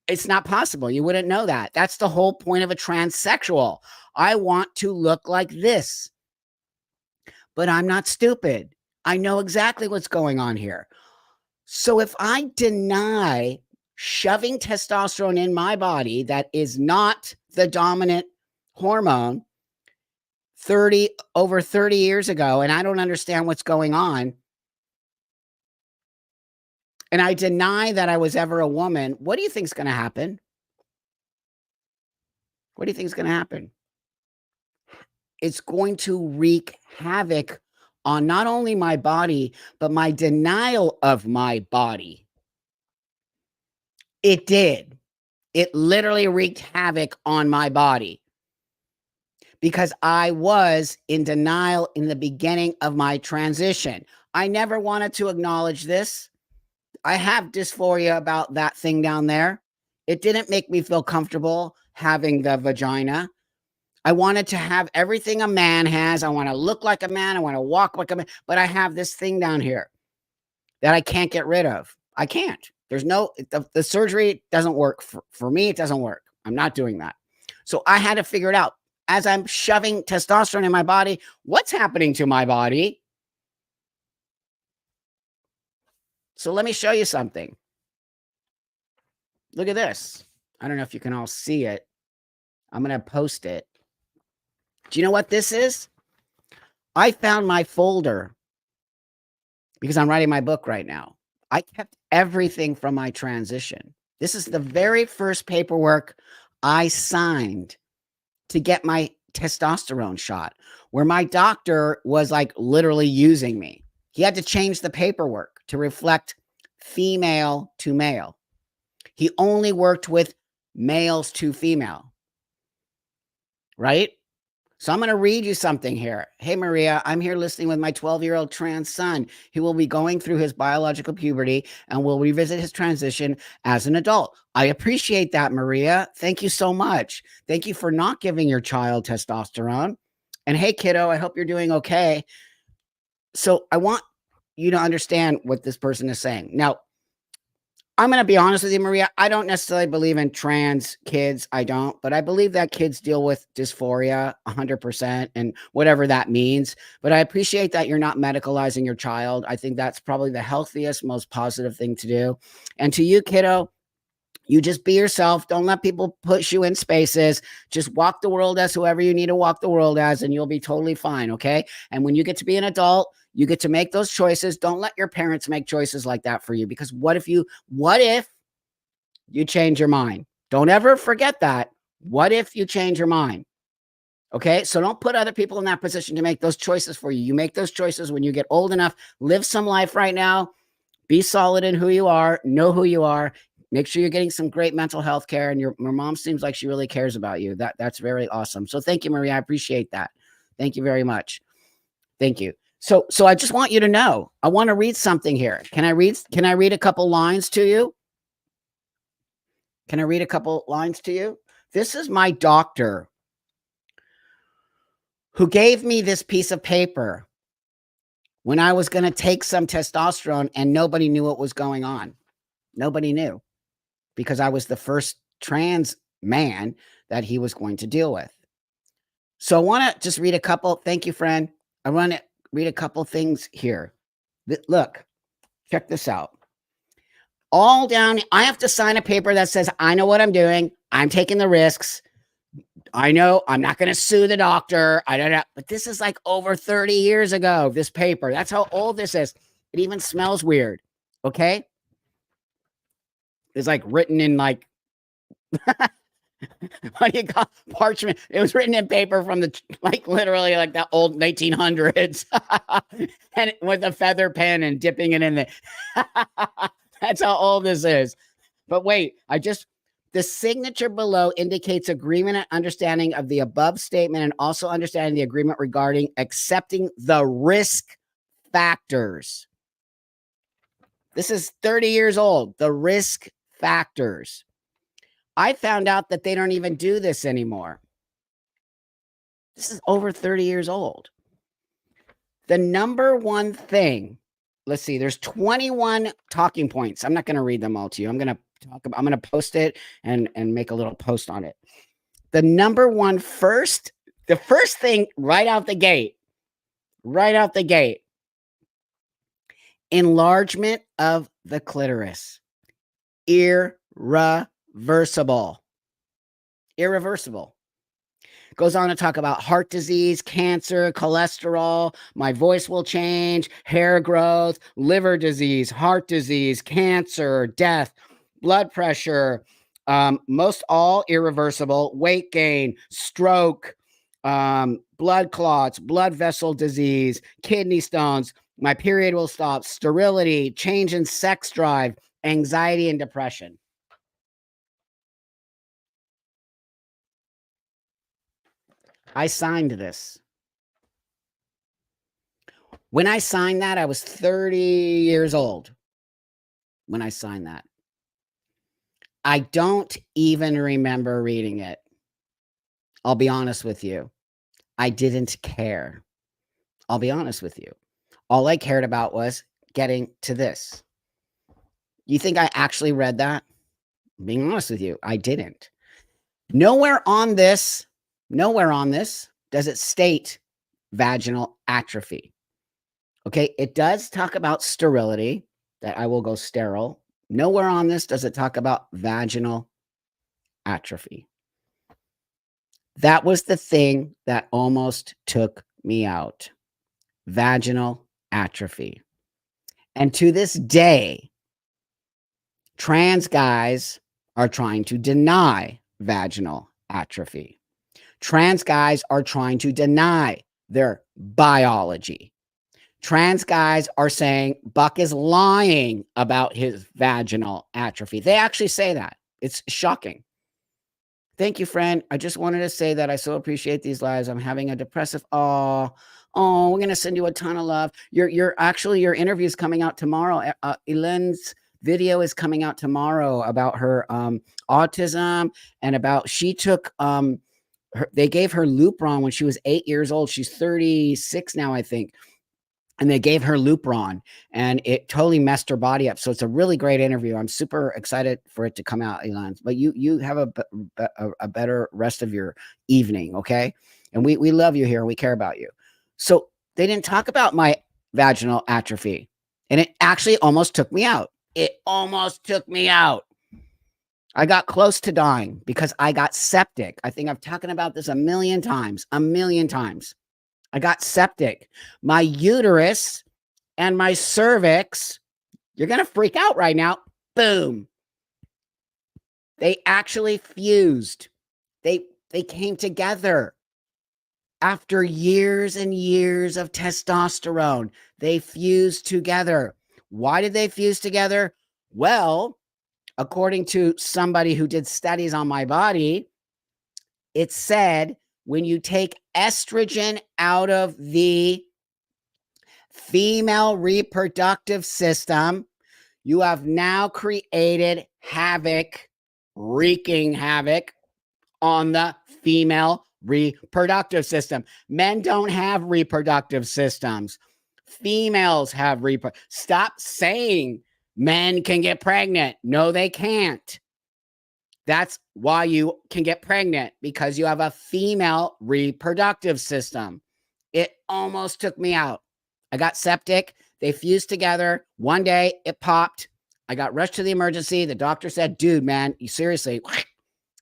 It's not possible. You wouldn't know that. That's the whole point of a transsexual. I want to look like this, but I'm not stupid. I know exactly what's going on here. So if I deny shoving testosterone in my body that is not the dominant hormone over 30 years ago, and I don't understand what's going on, and I deny that I was ever a woman, what do you think is going to happen? What do you think is going to happen? It's going to wreak havoc on not only my body, but my denial of my body. It did. It literally wreaked havoc on my body because I was in denial in the beginning of my transition. I never wanted to acknowledge this. I have dysphoria about that thing down there. It didn't make me feel comfortable having the vagina. I wanted to have everything a man has. I want to look like a man. I want to walk like a man. But I have this thing down here that I can't get rid of. I can't. There's no, the surgery doesn't work. For me, it doesn't work. I'm not doing that. So I had to figure it out. As I'm shoving testosterone in my body, what's happening to my body? So let me show you something. Look at this. I don't know if you can all see it. I'm going to post it. Do you know what this is? I found my folder because I'm writing my book right now. I kept everything from my transition. This is the very first paperwork I signed to get my testosterone shot, where my doctor was like literally using me. He had to change the paperwork to reflect female to male. He only worked with males to female, right? So I'm going to read you something here. Hey, Maria, I'm here listening with my 12-year-old trans son. He will be going through his biological puberty and will revisit his transition as an adult. I appreciate that, Maria. Thank you so much. Thank you for not giving your child testosterone. And hey, kiddo, I hope you're doing okay. So I want you to understand what this person is saying. Now, I'm going to be honest with you, Maria. I don't necessarily believe in trans kids. I don't, but I believe that kids deal with dysphoria 100% and whatever that means. But I appreciate that you're not medicalizing your child. I think that's probably the healthiest, most positive thing to do. And to you, kiddo, you just be yourself. Don't let people push you in spaces. Just walk the world as whoever you need to walk the world as, and you'll be totally fine. Okay. And when you get to be an adult, you get to make those choices. Don't let your parents make choices like that for you, because what if you change your mind? Don't ever forget that. What if you change your mind? Okay. So don't put other people in that position to make those choices for you. You make those choices when you get old enough. Live some life right now. Be solid in who you are. Know who you are. Make sure you're getting some great mental health care, and your mom seems like she really cares about you. That's very awesome. So thank you, Maria. I appreciate that. Thank you very much. Thank you. So I just want you to know, I want to read something here. Can I read a couple lines to you? Can I read a couple lines to you? This is my doctor who gave me this piece of paper when I was going to take some testosterone and nobody knew what was going on. Nobody knew, because I was the first trans man that he was going to deal with. So I want to just read a couple. Thank you, friend. I want to read a couple things here. Look, check this out. All down, I have to sign a paper that says, I know what I'm doing. I'm taking the risks. I know I'm not going to sue the doctor. I don't know. But this is like over 30 years ago, this paper. That's how old this is. It even smells weird. Okay. It's like written in like, what do you call parchment? It was written in paper from the like literally like that old 1900s, and with a feather pen and dipping it in the. That's how old this is. But wait, the signature below indicates agreement and understanding of the above statement, and also understanding the agreement regarding accepting the risk factors. This is 30 years old. The risk factors. I found out that they don't even do this anymore. This is over 30 years old. The number one thing, let's see, there's 21 talking points. I'm not going to read them all to you. I'm going to post it and make a little post on it. The number one the first thing right out the gate, enlargement of the clitoris. Irreversible. Goes on to talk about heart disease, cancer, cholesterol. My voice will change, hair growth, liver disease, heart disease, cancer, death, blood pressure, most all irreversible, weight gain, stroke, blood clots, blood vessel disease, kidney stones. My period will stop, sterility, change in sex drive, anxiety, and depression. I signed this. When I signed that, I was 30 years old. When I signed that. I don't even remember reading it. I'll be honest with you. I didn't care. I'll be honest with you. All I cared about was getting to this. You think I actually read that? Being honest with you, I didn't. Nowhere on this does it state vaginal atrophy. Okay, it does talk about sterility, that I will go sterile. Nowhere on this does it talk about vaginal atrophy. That was the thing that almost took me out. Vaginal atrophy. And to this day, trans guys are trying to deny vaginal atrophy. Trans guys are trying to deny their biology. Trans guys are saying Buck is lying about his vaginal atrophy. They actually say that. It's shocking. Thank you, friend. I just wanted to say that I so appreciate these lives. I'm having a depressive. Oh, we're gonna send you a ton of love. Your interview is coming out tomorrow. Elaine's video is coming out tomorrow about her autism and about she took they gave her Lupron when she was 8 years old. She's 36 now, I think. And they gave her Lupron and it totally messed her body up. So it's a really great interview. I'm super excited for it to come out, Elon. But you have a better rest of your evening, okay? And we love you here. We care about you. So they didn't talk about my vaginal atrophy. And it actually almost took me out. It almost took me out. I got close to dying because I got septic. I think I've talked about this a million times. I got septic. My uterus and my cervix, you're going to freak out right now. Boom. They actually fused. They came together. After years and years of testosterone, they fused together. Why did they fuse together? Well, according to somebody who did studies on my body, it said when you take estrogen out of the female reproductive system, you have now created havoc, wreaking havoc on the female reproductive system. Men don't have reproductive systems. Females have Stop saying men can get pregnant. No, they can't. That's why you can get pregnant, because you have a female reproductive system. It almost took me out. I got septic. They fused together. One day it popped. I got rushed to the emergency. The doctor said, dude, man, you seriously,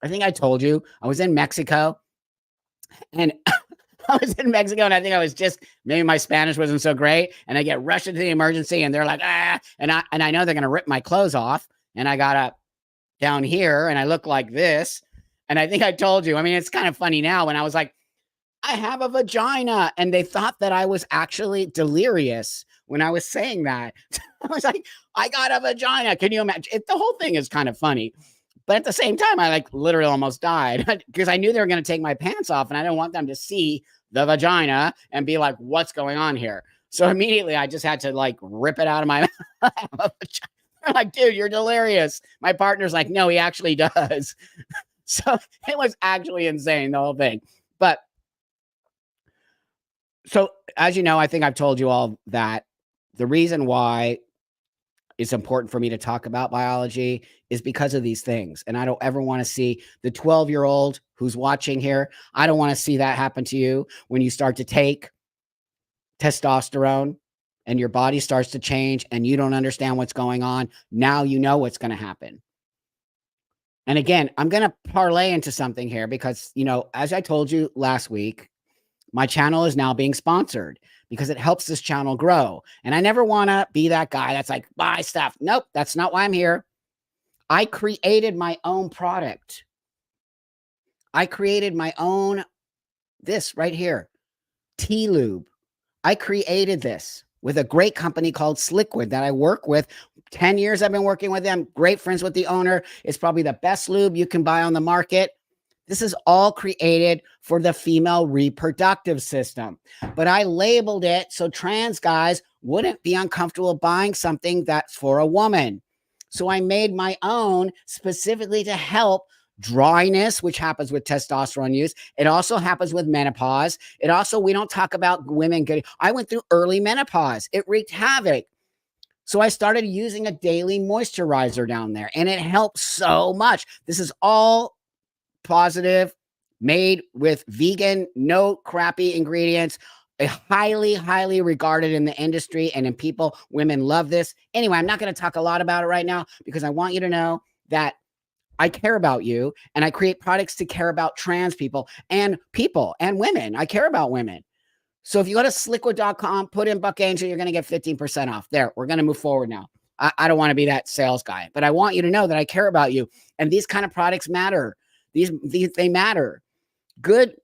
I think I told you I was in Mexico and I think I was just, maybe my Spanish wasn't so great. And I get rushed into the emergency and they're like, and I know they're going to rip my clothes off. And I got up down here and I look like this. And I think I told you, I mean, it's kind of funny now when I was like, I have a vagina. And they thought that I was actually delirious when I was saying that. I was like, I got a vagina. Can you imagine? The whole thing is kind of funny. But at the same time, I like literally almost died because I knew they were going to take my pants off and I didn't want them to see the vagina and be like, what's going on here? So immediately I just had to like rip it out of my mouth. I'm like, dude, you're delirious. My partner's like, no, he actually does. So it was actually insane, the whole thing. But so as you know, I think I've told you all that the reason why it's important for me to talk about biology is because of these things. And I don't ever want to see the 12-year-old who's watching here. I don't want to see that happen to you when you start to take testosterone and your body starts to change and you don't understand what's going on. Now you know what's going to happen. And again, I'm going to parlay into something here because, you know, as I told you last week, my channel is now being sponsored because it helps this channel grow. And I never want to be that guy that's like, buy stuff. Nope, that's not why I'm here. I created my own product. I created my own, this right here, T-Lube. I created this with a great company called Sliquid that I work with. 10 years I've been working with them. Great friends with the owner. It's probably the best lube you can buy on the market. This is all created for the female reproductive system. But I labeled it so trans guys wouldn't be uncomfortable buying something that's for a woman. So I made my own specifically to help dryness, which happens with testosterone use. It also happens with menopause. It also, we don't talk about women getting, I went through early menopause. It wreaked havoc. So I started using a daily moisturizer down there, and it helps so much. This is all positive, made with vegan, no crappy ingredients. Highly, highly regarded in the industry and in people. Women love this. Anyway, I'm not going to talk a lot about it right now because I want you to know that I care about you, and I create products to care about trans people and women. I care about women. So if you go to slickwood.com, put in Buck Angel, you're going to get 15% off. There, we're going to move forward now. I don't want to be that sales guy, but I want you to know that I care about you. And these kind of products matter. These they matter. Good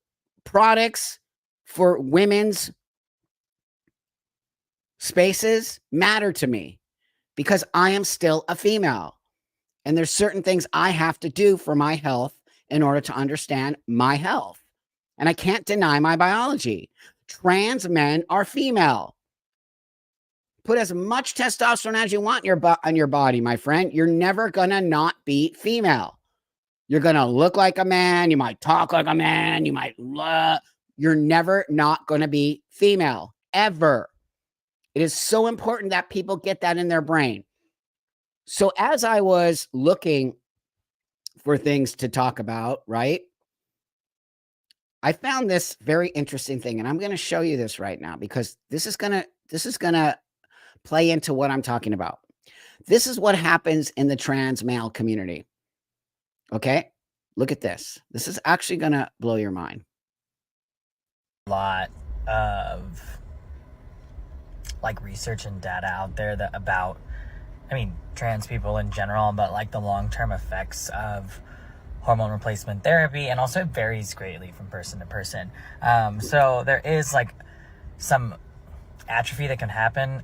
products for women's spaces matter to me because I am still a female. And there's certain things I have to do for my health in order to understand my health. And I can't deny my biology. Trans men are female. Put as much testosterone as you want in your body, my friend. You're never going to not be female. You're going to look like a man. You might talk like a man. You might you're never not going to be female, ever. It is so important that people get that in their brain. So as I was looking for things to talk about, right, I found this very interesting thing, and I'm going to show you this right now because this is going to play into what I'm talking about. This is what happens in the trans male community. Okay? Look at this. This is actually going to blow your mind. A lot of like research and data out there that about, I mean, trans people in general, but like the long-term effects of hormone replacement therapy, and also it varies greatly from person to person. So there is like some atrophy that can happen,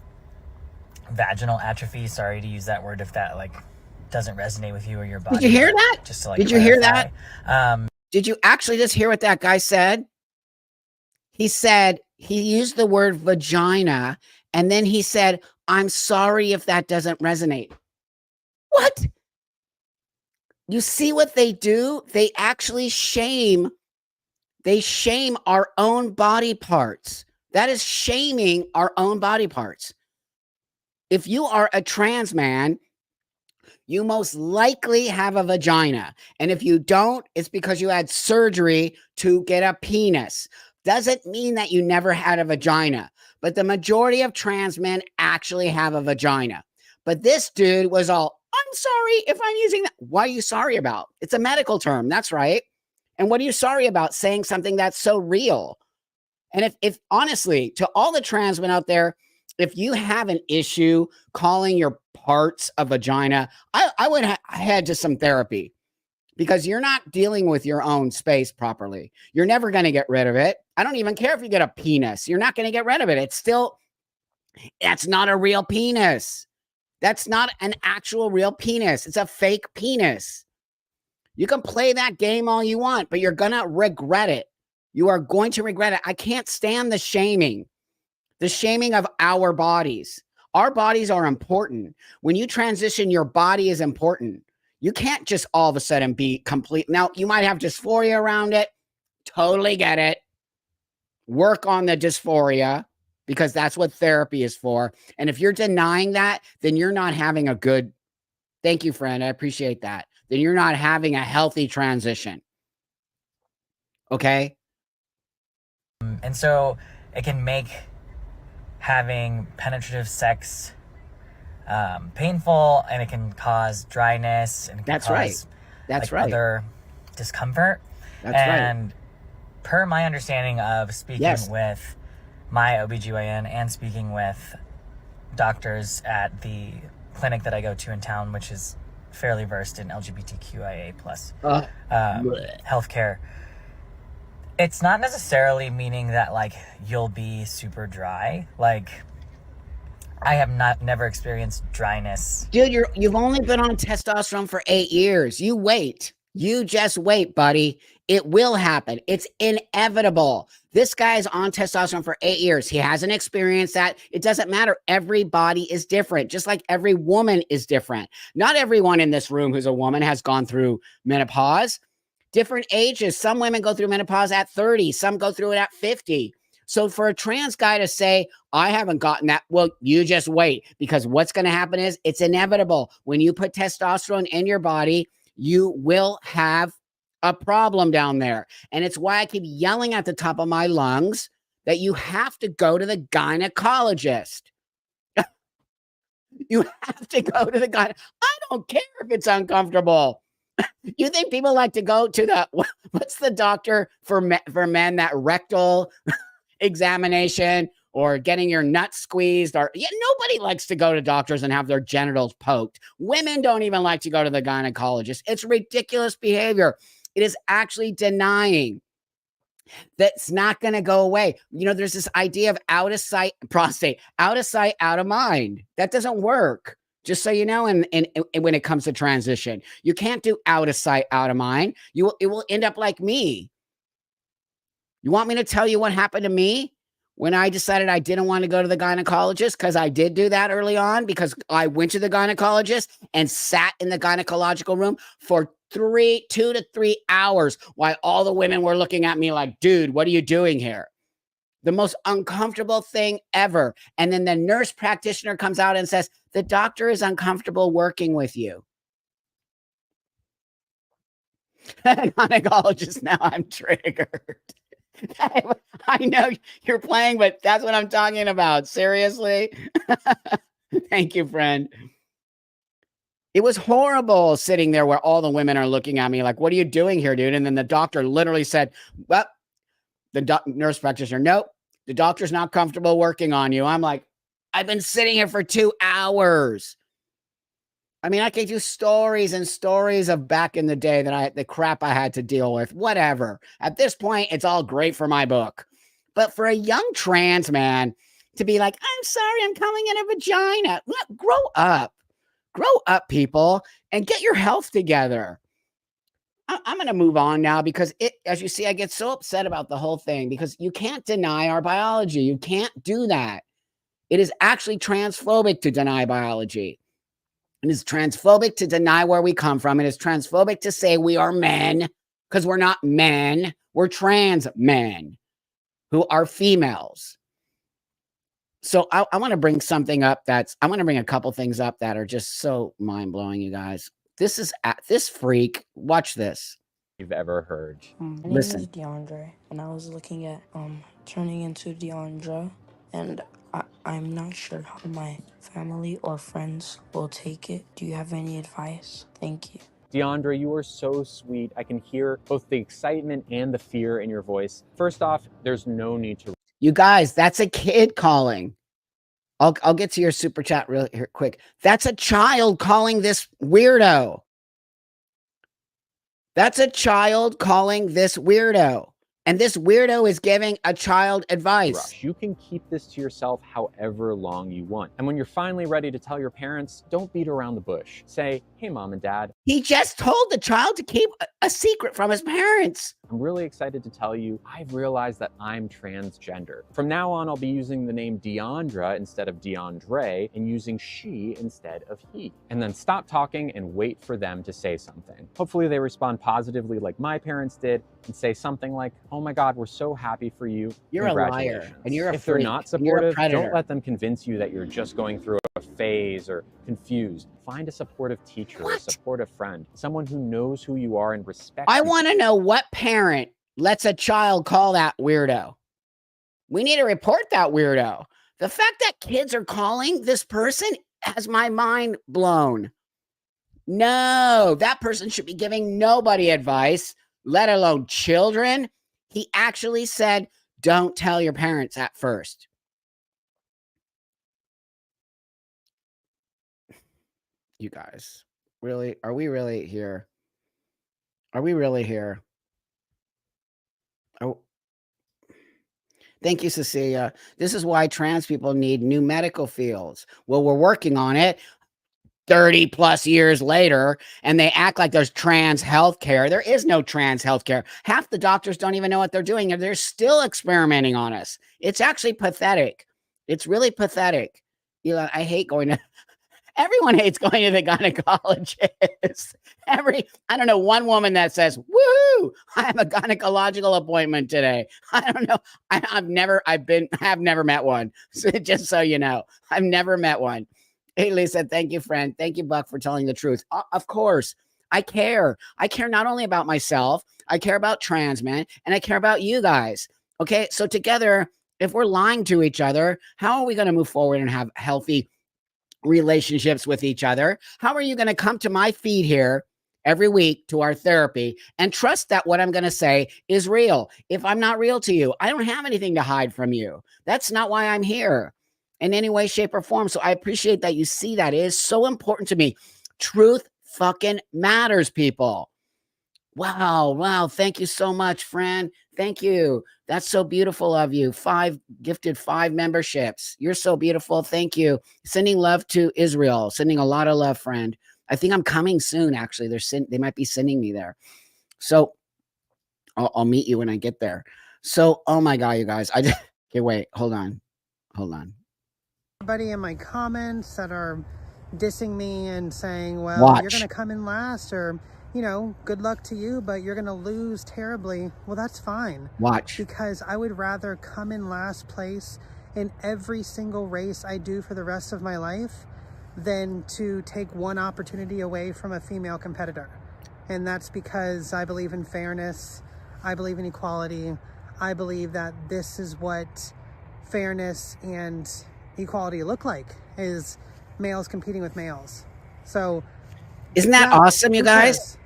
vaginal atrophy. Sorry to use that word if that like doesn't resonate with you or your body. Did you hear that? Just to like Did clarify. You hear that? Did you actually just hear what that guy said? He said he used the word vagina, and then he said, "I'm sorry if that doesn't resonate." What? You see what they do? They actually shame. They shame our own body parts. That is shaming our own body parts. If you are a trans man, you most likely have a vagina. And if you don't, it's because you had surgery to get a penis. Doesn't mean that you never had a vagina. But the majority of trans men actually have a vagina. But this dude was all, "I'm sorry if I'm using that." What are you sorry about? It's a medical term. That's right. And what are you sorry about saying something that's so real? And if honestly, to all the trans men out there, if you have an issue calling your parts a vagina, I would head to some therapy because you're not dealing with your own space properly. You're never going to get rid of it. I don't even care if you get a penis. You're not going to get rid of it. It's still, that's not a real penis. That's not an actual real penis. It's a fake penis. You can play that game all you want, but you're going to regret it. You are going to regret it. I can't stand the shaming of our bodies. Our bodies are important. When you transition, your body is important. You can't just all of a sudden be complete. Now, you might have dysphoria around it. Totally get it. Work on the dysphoria because that's what therapy is for. And if you're denying that, then you're not having a good, thank you, friend. I appreciate that. Then you're not having a healthy transition. Okay? And so it can make having penetrative sex painful, and it can cause dryness, and it can cause other discomfort. And per my understanding of speaking with my OBGYN and speaking with doctors at the clinic that I go to in town, which is fairly versed in LGBTQIA plus healthcare, it's not necessarily meaning that like you'll be super dry. Like I have never experienced dryness. Dude, you've only been on testosterone for 8 years. You wait. You just wait, buddy. It will happen. It's inevitable. This guy's on testosterone for 8 years. He hasn't experienced that. It doesn't matter. Every body is different, just like every woman is different. Not everyone in this room who's a woman has gone through menopause. Different ages. Some women go through menopause at 30. Some go through it at 50. So for a trans guy to say, I haven't gotten that, well, you just wait, because what's going to happen is it's inevitable. When you put testosterone in your body, you will have a problem down there. And it's why I keep yelling at the top of my lungs that you have to go to the gynecologist. You have to go to the gynecologist. I don't care if it's uncomfortable. You think people like to go to the, what's the doctor for men, that rectal examination or getting your nuts squeezed, or nobody likes to go to doctors and have their genitals poked. Women don't even like to go to the gynecologist. It's ridiculous behavior. It is actually denying that's not going to go away. There's this idea of out of sight prostate, out of sight, out of mind. That doesn't work. Just so you know, and when it comes to transition, you can't do out of sight, out of mind. It will end up like me. You want me to tell you what happened to me when I decided I didn't want to go to the gynecologist? Because I did do that early on, because I went to the gynecologist and sat in the gynecological room for 2 to 3 hours while all the women were looking at me like, dude, what are you doing here? The most uncomfortable thing ever. And then the nurse practitioner comes out and says, the doctor is uncomfortable working with you. Gynecologist, now I'm triggered. I know you're playing, but that's what I'm talking about. Seriously. Thank you, friend. It was horrible sitting there where all the women are looking at me like, what are you doing here, dude? And then the doctor literally said, well, the nurse practitioner, nope, the doctor's not comfortable working on you. I'm like, I've been sitting here for 2 hours. I mean, I could do stories and stories of back in the day the crap I had to deal with, whatever. At this point, it's all great for my book. But for a young trans man to be like, I'm sorry, I'm coming in a vagina. Look, grow up, people, and get your health together. I'm going to move on now, because as you see, I get so upset about the whole thing, because you can't deny our biology. You can't do that. It is actually transphobic to deny biology. It is transphobic to deny where we come from. It is transphobic to say we are men, because we're not men. We're trans men who are females. So I want to bring something up I want to bring a couple things up that are just so mind-blowing, you guys. This freak, watch this. You've ever heard. My name is DeAndre, and I was looking at turning into Deandra, and I'm not sure how my family or friends will take it. Do you have any advice? Thank you. DeAndre, you are so sweet. I can hear both the excitement and the fear in your voice. First off, there's no need to. You guys, that's a kid calling. I'll get to your super chat real quick. That's a child calling this weirdo. That's a child calling this weirdo. And this weirdo is giving a child advice. You can keep this to yourself however long you want. And when you're finally ready to tell your parents, don't beat around the bush. Say, hey, mom and dad. He just told the child to keep a secret from his parents. I'm really excited to tell you, I've realized that I'm transgender. From now on, I'll be using the name Deandra instead of DeAndre, and using she instead of he. And then stop talking and wait for them to say something. Hopefully they respond positively like my parents did, and say something like, oh my God, we're so happy for you. You're a liar, and you're a If they're not supportive, don't let them convince you that you're just going through a phase or confused. Find a supportive teacher, a supportive friend, someone who knows who you are and respects you. I want to know what parent lets a child call that weirdo. We need to report that weirdo. The fact that kids are calling this person has my mind blown. No, that person should be giving nobody advice, let alone children. He actually said, don't tell your parents at first. You guys, really? Are we really here? Are we really here? Oh, thank you, Cecilia. This is why trans people need new medical fields. Well, we're working on it. 30 plus years later, and they act like there's trans healthcare. There is no trans healthcare. Half the doctors don't even know what they're doing, and they're still experimenting on us. It's actually pathetic. It's really pathetic. I hate going to everyone hates going to the gynecologist. I don't know one woman that says, woohoo, I have a gynecological appointment today. I don't know. I've never met one. So just so you know, I've never met one. Hey, Lisa, thank you, friend. Thank you, Buck, for telling the truth. Of course, I care. I care not only about myself, I care about trans men, and I care about you guys. Okay, so together, if we're lying to each other, how are we going to move forward and have healthy relationships with each other? How are you going to come to my feed here every week to our therapy and trust that what I'm going to say is real? If I'm not real to you, I don't have anything to hide from you. That's not why I'm here in any way, shape, or form. So I appreciate that you see that. It is so important to me. Truth fucking matters, people. Wow. Thank you so much, friend. Thank you. That's so beautiful of you. 5 memberships. You're so beautiful. Thank you. Sending love to Israel. Sending a lot of love, friend. I think I'm coming soon, actually. They might be sending me there. So I'll meet you when I get there. So, oh my God, you guys. Okay, wait. Hold on. Everybody in my comments that are dissing me and saying, well, you're going to come in last, or, good luck to you, but you're going to lose terribly. Well, that's fine. Watch. Because I would rather come in last place in every single race I do for the rest of my life than to take one opportunity away from a female competitor. And that's because I believe in fairness. I believe in equality. I believe that this is what fairness and equality look like, is males competing with males. So isn't that awesome, you guys?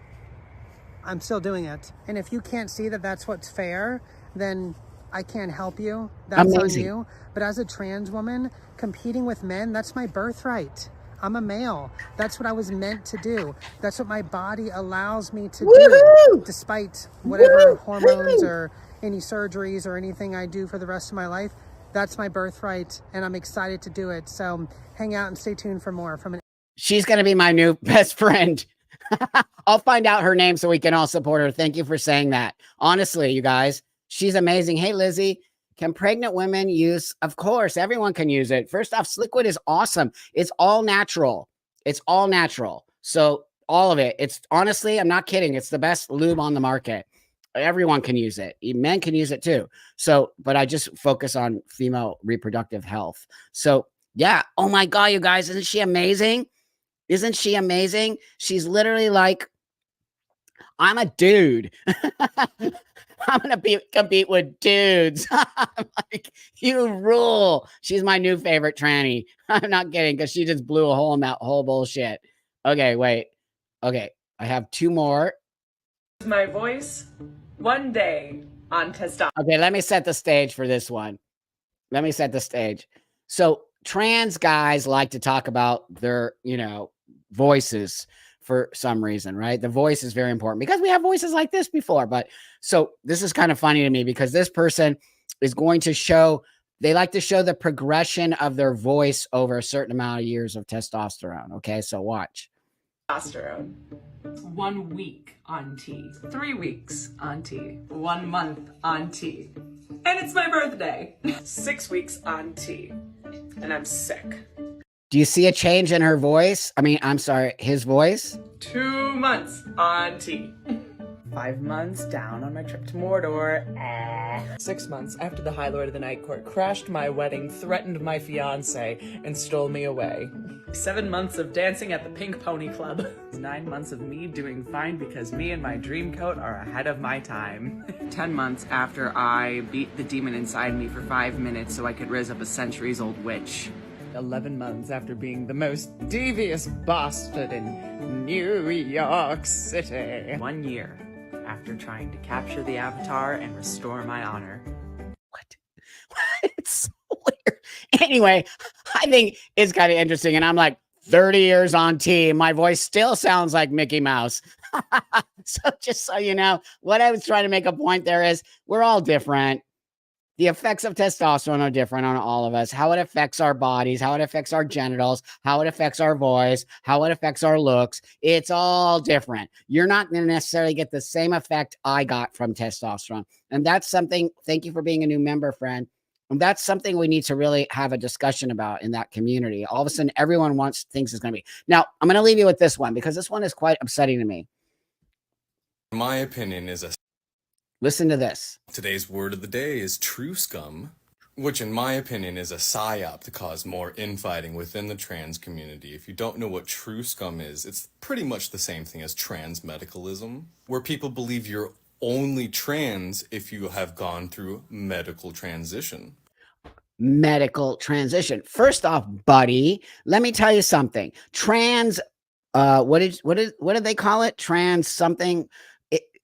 I'm still doing it. And if you can't see that that's what's fair, then I can't help you. That's amazing. On you. But as a trans woman competing with men, that's my birthright. I'm a male. That's what I was meant to do. That's what my body allows me to do, despite whatever hormones or any surgeries or anything I do for the rest of my life. That's my birthright, and I'm excited to do it. So hang out and stay tuned for more. She's going to be my new best friend. I'll find out her name so we can all support her. Thank you for saying that. Honestly, you guys, she's amazing. Hey, Lizzie, can pregnant women use? Of course, everyone can use it. First off, Sliquid is awesome. It's all natural. So all of it. It's honestly, I'm not kidding. It's the best lube on the market. Everyone can use it. Men can use it too. So, but I just focus on female reproductive health. So yeah. Oh my God, you guys, isn't she amazing? She's literally like, I'm a dude. I'm going to compete with dudes. I'm like, you rule. She's my new favorite tranny. I'm not kidding, because she just blew a hole in that whole bullshit. Okay, wait. Okay, I have 2 more. My voice one day on testosterone. Okay, let me set the stage for this one. So trans guys like to talk about their, voices for some reason, right? The voice is very important because we have voices like this before. But so this is kind of funny to me because this person is going to show, they like to show the progression of their voice over a certain amount of years of testosterone. Okay, so watch. Testosterone. 1 week on T, 3 weeks on T, 1 month on T, and it's my birthday. 6 weeks on T, and I'm sick. Do you see a change in her voice? I'm sorry, his voice? 2 months on T. 5 months down on my trip to Mordor. 6 months after the High Lord of the Night Court crashed my wedding, threatened my fiance, and stole me away. 7 months of dancing at the Pink Pony Club. 9 months of me doing fine because me and my dream coat are ahead of my time. 10 months after I beat the demon inside me for 5 minutes so I could raise up a centuries-old witch. 11 months after being the most devious bastard in New York City. 1 year after trying to capture the Avatar and restore my honor. What? It's so weird. Anyway, I think it's kind of interesting. And I'm like 30 years on T. My voice still sounds like Mickey Mouse. So just so you know, what I was trying to make a point there is we're all different. The effects of testosterone are different on all of us. How it affects our bodies, how it affects our genitals, how it affects our voice, how it affects our looks. It's all different. You're not going to necessarily get the same effect I got from testosterone. And that's something, thank you for being a new member, friend. And that's something we need to really have a discussion about in that community. All of a sudden, everyone thinks it's going to be. Now, I'm going to leave you with this one because this one is quite upsetting to me. My opinion is listen to this. Today's word of the day is true scum, which in my opinion is a psyop to cause more infighting within the trans community. If you don't know what true scum is, it's pretty much the same thing as trans medicalism, where people believe you're only trans if you have gone through medical transition. Medical transition. First off, buddy, let me tell you something. Trans, what did they call it? Trans something.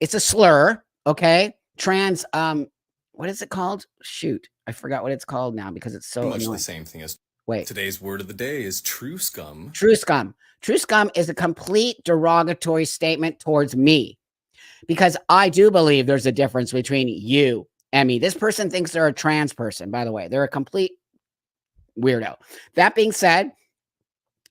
It's a slur. Okay. Trans, what is it called? Shoot. I forgot what it's called now because it's so pretty much annoying. The same thing as wait. Today's word of the day is true scum. True scum. True scum is a complete derogatory statement towards me because I do believe there's a difference between you and me. This person thinks they're a trans person, by the way. They're a complete weirdo. That being said,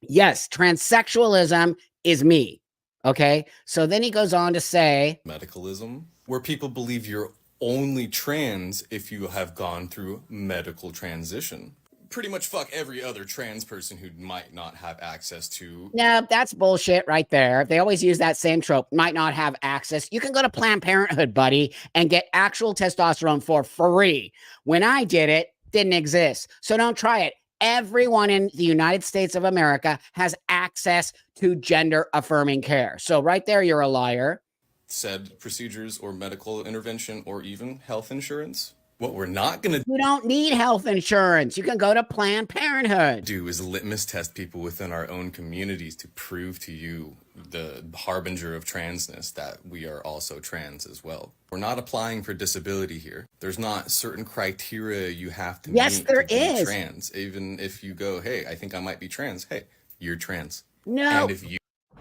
yes, transsexualism is me. Okay. So then he goes on to say medicalism, where people believe you're only trans if you have gone through medical transition. Pretty much fuck every other trans person who might not have access to. No, that's bullshit right there. They always use that same trope, might not have access. You can go to Planned Parenthood, buddy, and get actual testosterone for free. When I did it, didn't exist. So don't try it. Everyone in the United States of America has access to gender affirming care. So right there, you're a liar. Said procedures or medical intervention or even health insurance. What we're not going to You don't need health insurance. You can go to Planned Parenthood. Do is litmus test people within our own communities to prove to you, the harbinger of transness, that we are also trans as well. We're not applying for disability here. There's not certain criteria you have to yes, meet there to is. be trans. Even if you go, hey, I think I might be trans. Hey, you're trans. No. And if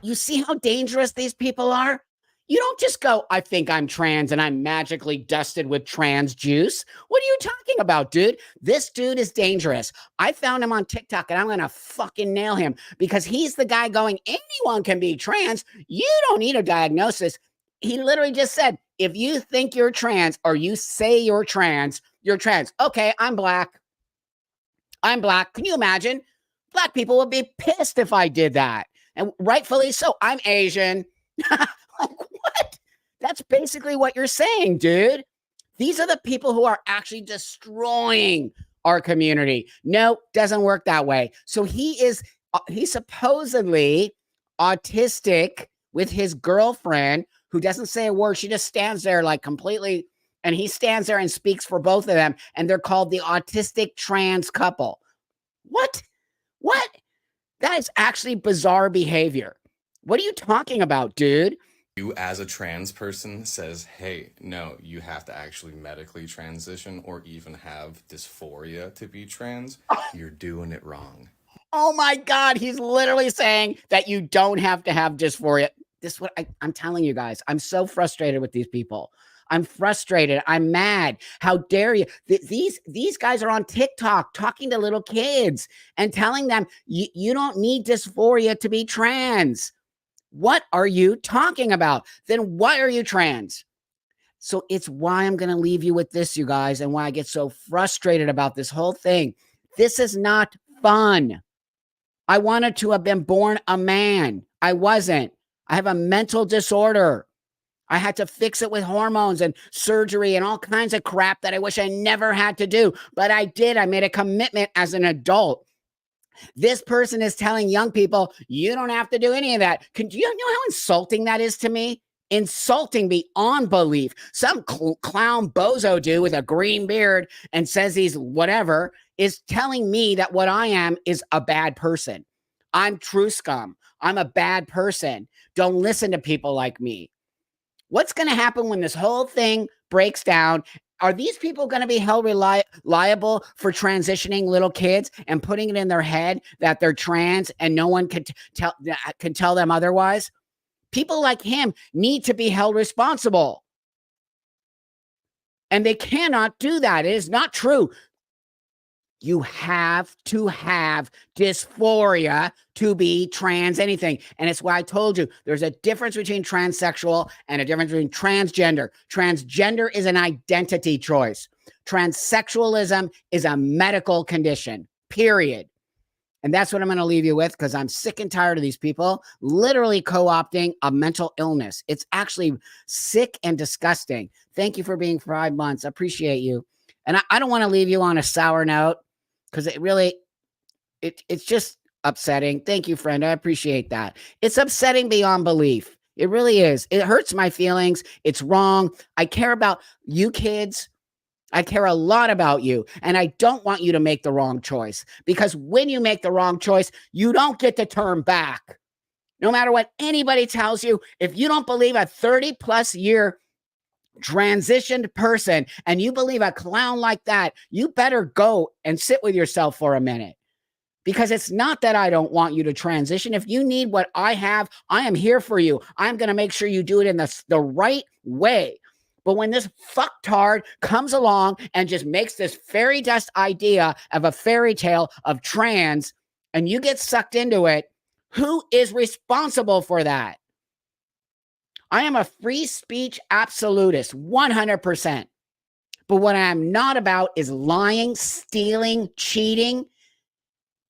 you see how dangerous these people are? You don't just go, I think I'm trans and I'm magically dusted with trans juice. What are you talking about, dude? This dude is dangerous. I found him on TikTok and I'm going to fucking nail him because he's the guy going, anyone can be trans. You don't need a diagnosis. He literally just said, if you think you're trans or you say you're trans, you're trans. Okay, I'm black. I'm black. Can you imagine? Black people would be pissed if I did that. And rightfully so. I'm Asian. Like, what? That's basically what you're saying, dude. These are the people who are actually destroying our community. No, doesn't work that way. So he's supposedly autistic with his girlfriend who doesn't say a word. She just stands there like completely, and he stands there and speaks for both of them. And they're called the autistic trans couple. What? What? That is actually bizarre behavior. What are you talking about, dude? You as a trans person says, hey, no, you have to actually medically transition or even have dysphoria to be trans, you're doing it wrong. Oh my God, he's literally saying that you don't have to have dysphoria. This is what I'm telling you guys. I'm so frustrated with these people. I'm frustrated. I'm mad. How dare you? These guys are on TikTok talking to little kids and telling them, you don't need dysphoria to be trans. What are you talking about? Then why are you trans? So it's why I'm going to leave you with this, you guys, and why I get so frustrated about this whole thing. This is not fun. I wanted to have been born a man. I wasn't. I have a mental disorder. I had to fix it with hormones and surgery and all kinds of crap that I wish I never had to do. But I did. I made a commitment as an adult. This person is telling young people, you don't have to do any of that. Do you know how insulting that is to me? Insulting beyond belief. Some clown bozo dude with a green beard and says he's whatever is telling me that what I am is a bad person. I'm true scum. I'm a bad person. Don't listen to people like me. What's going to happen when this whole thing breaks down? Are these people going to be held liable for transitioning little kids and putting it in their head that they're trans and no one can tell them otherwise? People like him need to be held responsible. And they cannot do that. It is not true. You have to have dysphoria to be trans anything. And it's why I told you there's a difference between transsexual and a difference between transgender. Transgender is an identity choice. Transsexualism is a medical condition, period. And that's what I'm going to leave you with, because I'm sick and tired of these people literally co-opting a mental illness. It's actually sick and disgusting. Thank you for being 5 months. I appreciate you. And I don't want to leave you on a sour note, because it really, it's just upsetting. Thank you, friend. I appreciate that. It's upsetting beyond belief. It really is. It hurts my feelings. It's wrong. I care about you kids. I care a lot about you, and I don't want you to make the wrong choice, because when you make the wrong choice, you don't get to turn back. No matter what anybody tells you, if you don't believe a 30-plus year transitioned person and you believe a clown like that, you better go and sit with yourself for a minute, because it's not that I don't want you to transition. If you need what I have, I am here for you. I'm going to make sure you do it in the right way. But when this fucktard comes along and just makes this fairy dust idea of a fairy tale of trans, and you get sucked into it, who is responsible for that? I am a free speech absolutist, 100%. But what I'm not about is lying, stealing, cheating,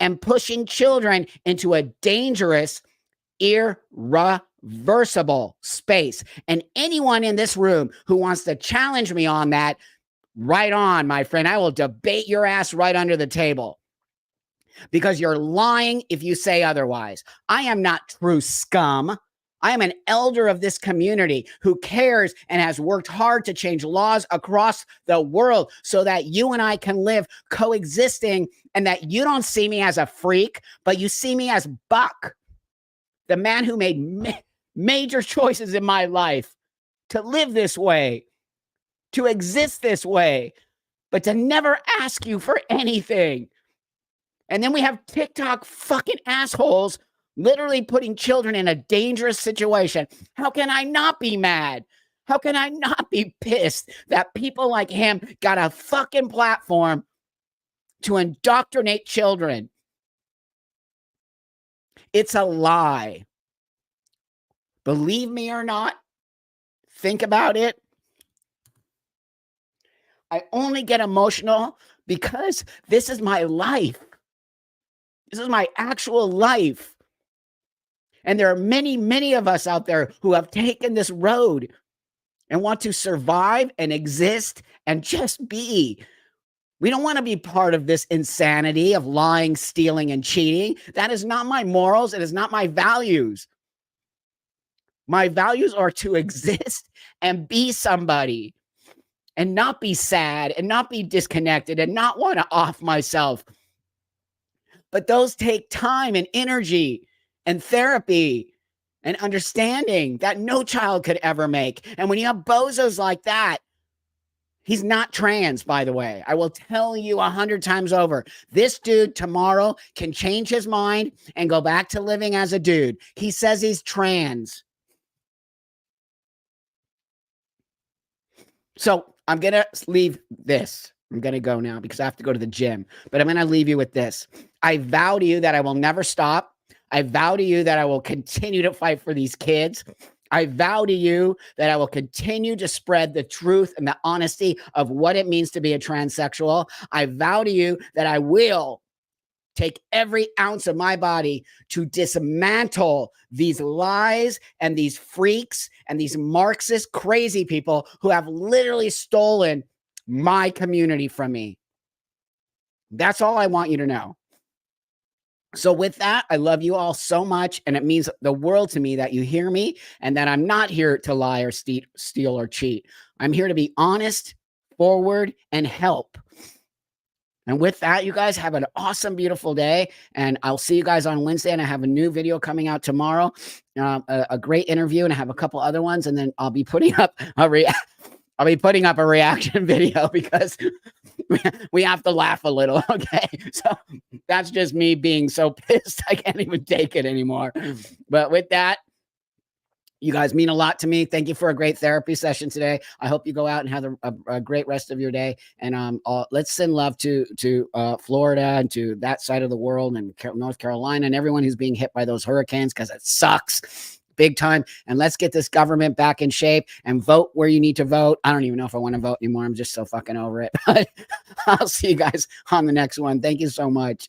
and pushing children into a dangerous, irreversible space. And anyone in this room who wants to challenge me on that, right on, my friend. I will debate your ass right under the table, because you're lying if you say otherwise. I am not true scum. I am an elder of this community who cares and has worked hard to change laws across the world so that you and I can live coexisting, and that you don't see me as a freak, but you see me as Buck, the man who made major choices in my life to live this way, to exist this way, but to never ask you for anything. And then we have TikTok fucking assholes literally putting children in a dangerous situation. How can I not be mad? How can I not be pissed that people like him got a fucking platform to indoctrinate children? It's a lie. Believe me or not, think about it. I only get emotional because this is my life. This is my actual life. And there are many, many of us out there who have taken this road and want to survive and exist and just be. We don't want to be part of this insanity of lying, stealing, and cheating. That is not my morals. It is not my values. My values are to exist and be somebody, and not be sad, and not be disconnected, and not want to off myself. But those take time and energy and therapy and understanding that no child could ever make. And when you have bozos like that, he's not trans, by the way. I will tell you 100 times over. This dude tomorrow can change his mind and go back to living as a dude. He says he's trans. So I'm going to leave this. I'm going to go now because I have to go to the gym. But I'm going to leave you with this. I vow to you that I will never stop. I vow to you that I will continue to fight for these kids. I vow to you that I will continue to spread the truth and the honesty of what it means to be a transsexual. I vow to you that I will take every ounce of my body to dismantle these lies and these freaks and these Marxist crazy people who have literally stolen my community from me. That's all I want you to know. So with that, I love you all so much, and it means the world to me that you hear me and that I'm not here to lie or steal or cheat. I'm here to be honest, forward, and help. And with that, you guys have an awesome, beautiful day, and I'll see you guys on Wednesday, and I have a new video coming out tomorrow, a great interview, and I have a couple other ones, and then I'll be putting up a reaction video because we have to laugh a little, okay? So that's just me being so pissed I can't even take it anymore. But with that, You guys mean a lot to me. Thank you for a great therapy session today. I hope you go out and have a great rest of your day. And let's send love to Florida and to that side of the world and North Carolina and everyone who's being hit by those hurricanes, because it sucks big time. And let's get this government back in shape and vote where you need to vote. I don't even know if I want to vote anymore. I'm just so fucking over it. But I'll see you guys on the next one. Thank you so much.